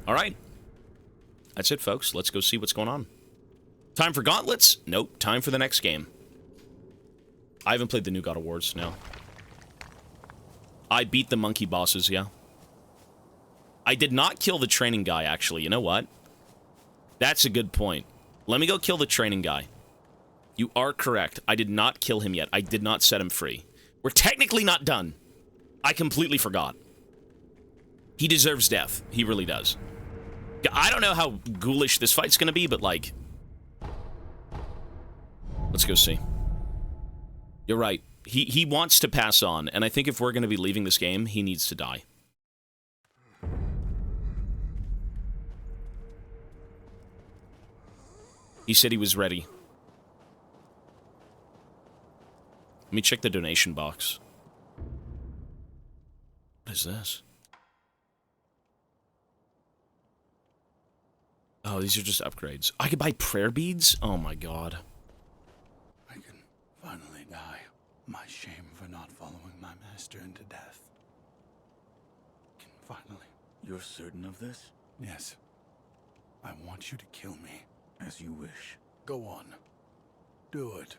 Alright. That's it, folks. Let's go see what's going on. Time for gauntlets? Nope. Time for the next game. I haven't played the new God of Wars, no. I beat the monkey bosses, yeah. I did not kill the training guy, actually. You know what? That's a good point. Let me go kill the training guy. You are correct. I did not kill him yet. I did not set him free. We're technically not done. I completely forgot. He deserves death. He really does. I don't know how ghoulish this fight's gonna be, but, like... Let's go see. You're right. He wants to pass on, and I think if we're gonna be leaving this game, he needs to die. He said he was ready. Let me check the donation box. What is this? Oh, these are just upgrades. I could buy prayer beads? Oh my god. I can finally die. My shame for not following my master into death. Can finally... You're certain of this? Yes. I want you to kill me, as you wish. Go on. Do it.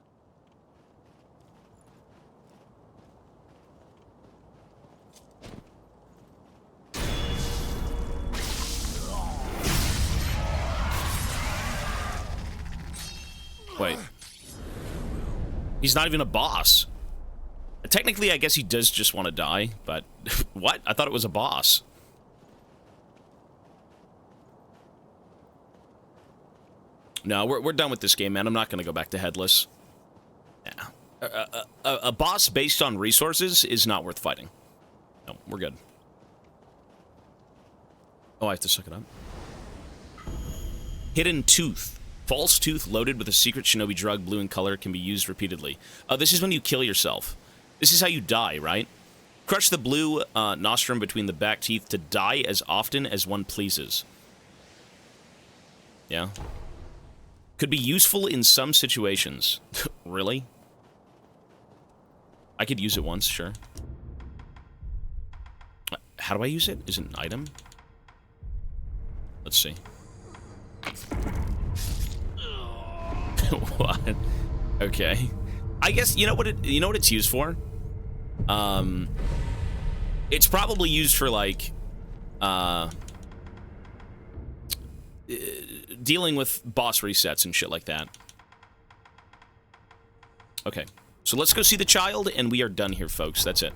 Wait. He's not even a boss. Technically, I guess he does just want to die, but... What? I thought it was a boss. No, we're done with this game, man. I'm not going to go back to Headless. Yeah. A boss based on resources is not worth fighting. No, we're good. Oh, I have to suck it up. Hidden Tooth. False tooth loaded with a secret shinobi drug, blue in color, can be used repeatedly. Oh, this is when you kill yourself. This is how you die, right? Crush the blue nostrum between the back teeth to die as often as one pleases. Yeah. Could be useful in some situations. Really? I could use it once, sure. How do I use it? Is it an item? Let's see. What? Okay. I guess you know what it's used for? It's probably used for like dealing with boss resets and shit like that. Okay. So let's go see the child and we are done here, folks. That's it.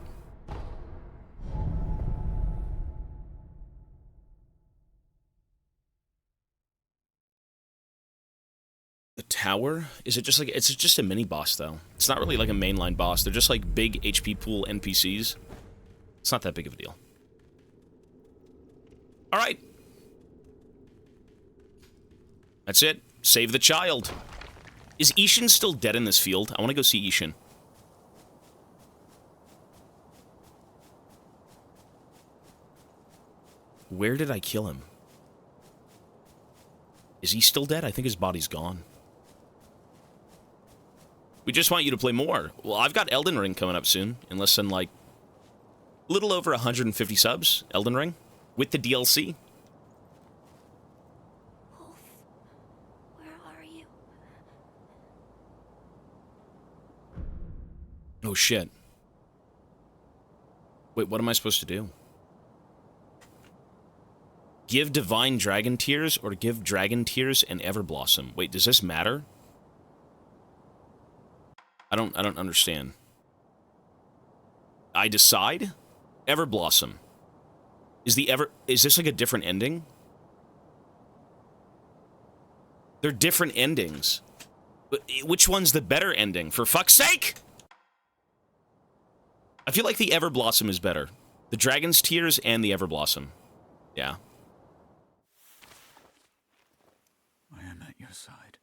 The tower? Is it just like... It's just a mini-boss, though. It's not really like a mainline boss. They're just like big HP pool NPCs. It's not that big of a deal. Alright. That's it. Save the child. Is Ishin still dead in this field? I want to go see Ishin. Where did I kill him? Is he still dead? I think his body's gone. We just want you to play more. Well, I've got Elden Ring coming up soon. In less than, like, a little over 150 subs. Elden Ring. With the DLC. Wolf, where are you? Oh, shit. Wait, what am I supposed to do? Give Divine Dragon Tears or give Dragon Tears and Everblossom. Wait, does this matter? I don't understand. I decide? Everblossom. Is this like a different ending? They're different endings. But which one's the better ending? For fuck's sake! I feel like the Everblossom is better. The Dragon's Tears and the Everblossom. Yeah. I am at your side.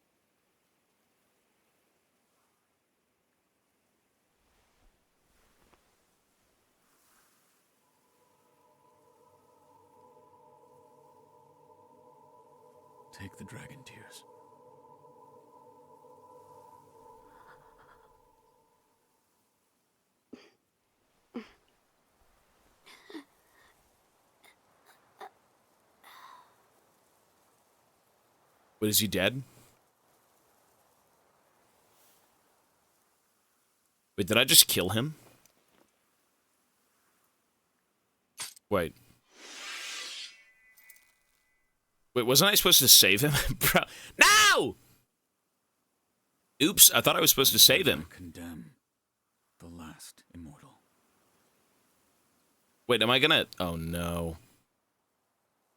Take the dragon tears. But is he dead? Wait, did I just kill him? Wait. Wait, wasn't I supposed to save him? Bro. No! Oops, I thought I was supposed to save him. Condemn the last immortal. Wait, am I gonna... Oh, no.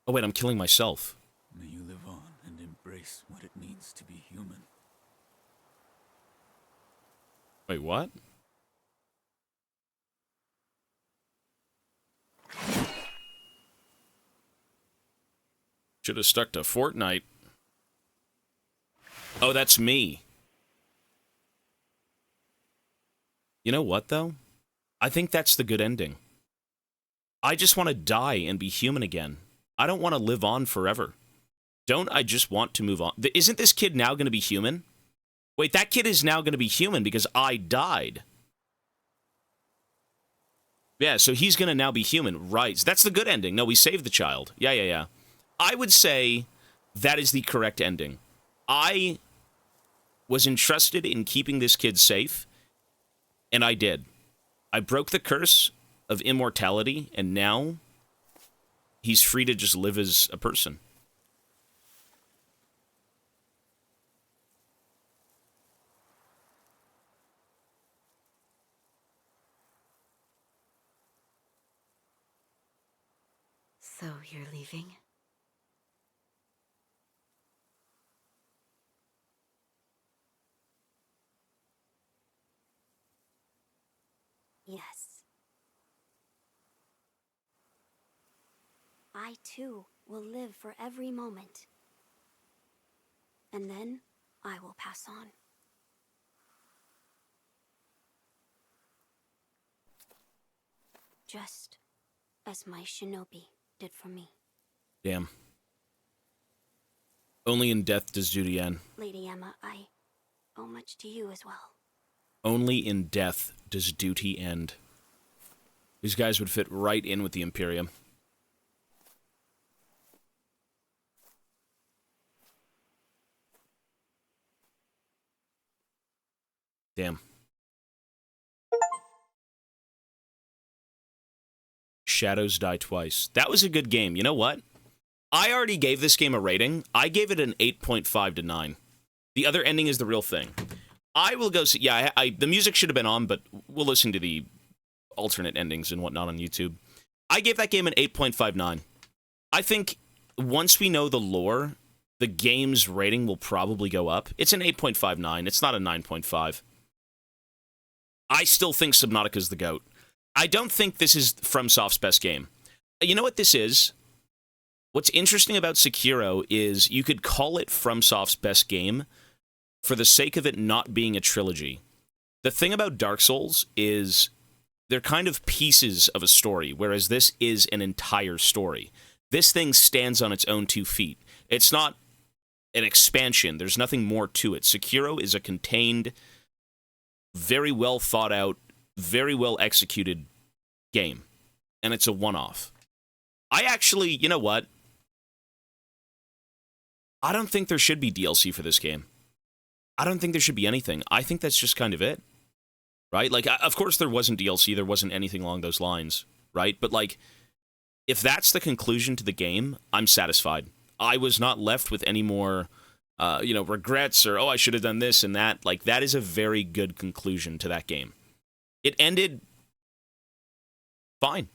Oh, wait, I'm killing myself. May you live on and embrace what it means to be human. Wait, what? Should have stuck to Fortnite. Oh, that's me. You know what, though? I think that's the good ending. I just want to die and be human again. I don't want to live on forever. Don't I just want to move on? Isn't this kid now going to be human? Wait, that kid is now going to be human because I died. Yeah, so he's going to now be human. Right. So that's the good ending. No, we saved the child. Yeah. I would say that is the correct ending. I was entrusted in keeping this kid safe, and I did. I broke the curse of immortality, and now he's free to just live as a person. So you're leaving? Yes. I too will live for every moment. And then I will pass on. Just as my shinobi did for me. Damn. Only in death does duty end. Lady Emma, I owe much to you as well. Only in death does duty end. These guys would fit right in with the Imperium. Damn. Shadows Die Twice. That was a good game. You know what? I already gave this game a rating. I gave it an 8.5 to 9. The other ending is the real thing. I will go see... Yeah, the music should have been on, but we'll listen to the alternate endings and whatnot on YouTube. I gave that game an 8.59. I think once we know the lore, the game's rating will probably go up. It's an 8.59. It's not a 9.5. I still think Subnautica's the GOAT. I don't think this is FromSoft's best game. You know what this is? What's interesting about Sekiro is you could call it FromSoft's best game for the sake of it not being a trilogy. The thing about Dark Souls is they're kind of pieces of a story, whereas this is an entire story. This thing stands on its own 2 feet. It's not an expansion. There's nothing more to it. Sekiro is a contained, very well thought out, very well executed game. And it's a one-off. I actually, you know what? I don't think there should be DLC for this game. I don't think there should be anything. I think that's just kind of it. Right? Like, of course there wasn't DLC, there wasn't anything along those lines. Right? But, like, if that's the conclusion to the game, I'm satisfied. I was not left with any more, regrets or, oh, I should have done this and that. Like, that is a very good conclusion to that game. It ended fine.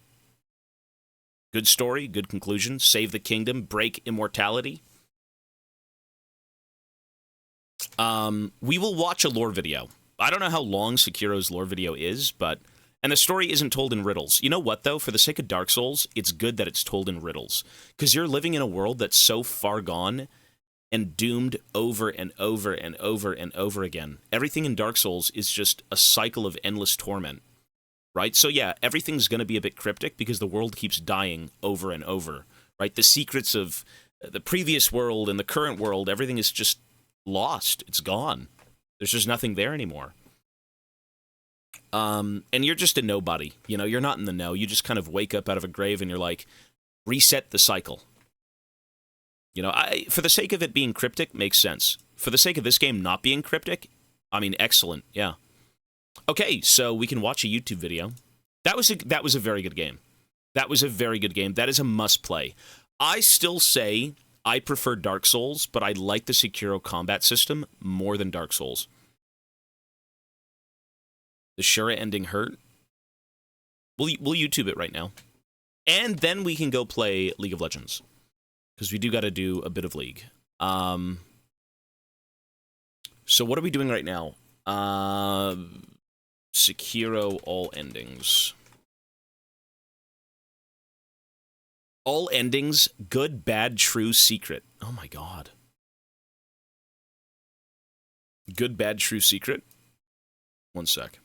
Good story, good conclusion. Save the kingdom, break immortality. We will watch a lore video. I don't know how long Sekiro's lore video is, and the story isn't told in riddles. You know what, though? For the sake of Dark Souls, it's good that it's told in riddles. Because you're living in a world that's so far gone and doomed over and over and over and over again. Everything in Dark Souls is just a cycle of endless torment. Right? So yeah, everything's going to be a bit cryptic because the world keeps dying over and over. Right? The secrets of the previous world and the current world, everything is just lost. It's gone. There's just nothing there anymore. And you're just a nobody. You know, you're not in the know. You just kind of wake up out of a grave and you're like, reset the cycle. You know, for the sake of it being cryptic, makes sense. For the sake of this game not being cryptic, I mean, excellent. Yeah. Okay, so we can watch a YouTube video. That was a very good game. That was a very good game. That is a must play. I still say I prefer Dark Souls, but I like the Sekiro combat system more than Dark Souls. The Shura ending hurt. We'll YouTube it right now. And then we can go play League of Legends. Because we do got to do a bit of League. So what are we doing right now? Sekiro all endings. All endings, good, bad, true, secret. Oh my god. Good, bad, true, secret. One sec.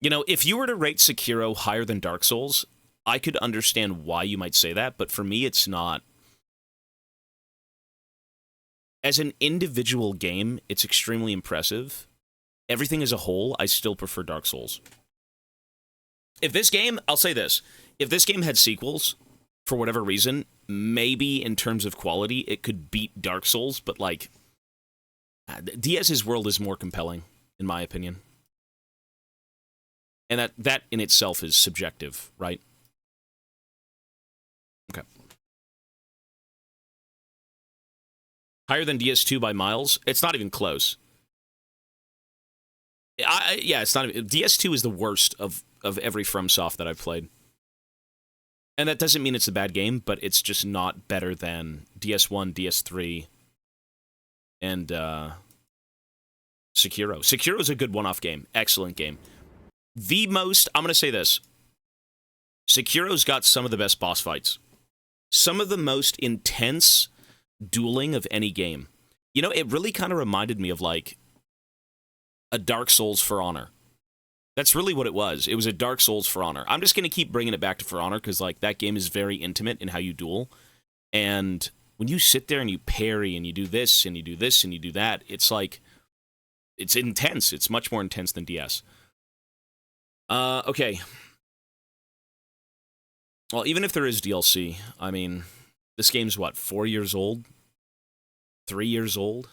You know, if you were to rate Sekiro higher than Dark Souls, I could understand why you might say that, but for me, it's not. As an individual game, it's extremely impressive. Everything as a whole, I still prefer Dark Souls. If this game, I'll say this, if this game had sequels, for whatever reason, maybe in terms of quality, it could beat Dark Souls, but like, DS's world is more compelling, in my opinion. And that in itself is subjective, right? Okay. Higher than DS2 by miles? It's not even close. Yeah, it's not even... DS2 is the worst of every FromSoft that I've played. And that doesn't mean it's a bad game, but it's just not better than DS1, DS3, and Sekiro. Sekiro's a good one-off game. Excellent game. I'm going to say this. Sekiro's got some of the best boss fights. Some of the most intense dueling of any game. You know, it really kind of reminded me of, like, a Dark Souls For Honor. That's really what it was. It was a Dark Souls For Honor. I'm just going to keep bringing it back to For Honor because, like, that game is very intimate in how you duel. And when you sit there and you parry and you do this and you do this and you do that, it's like, it's intense. It's much more intense than DS. Okay. Well, even if there is DLC, I mean, this game's what, 4 years old? 3 years old?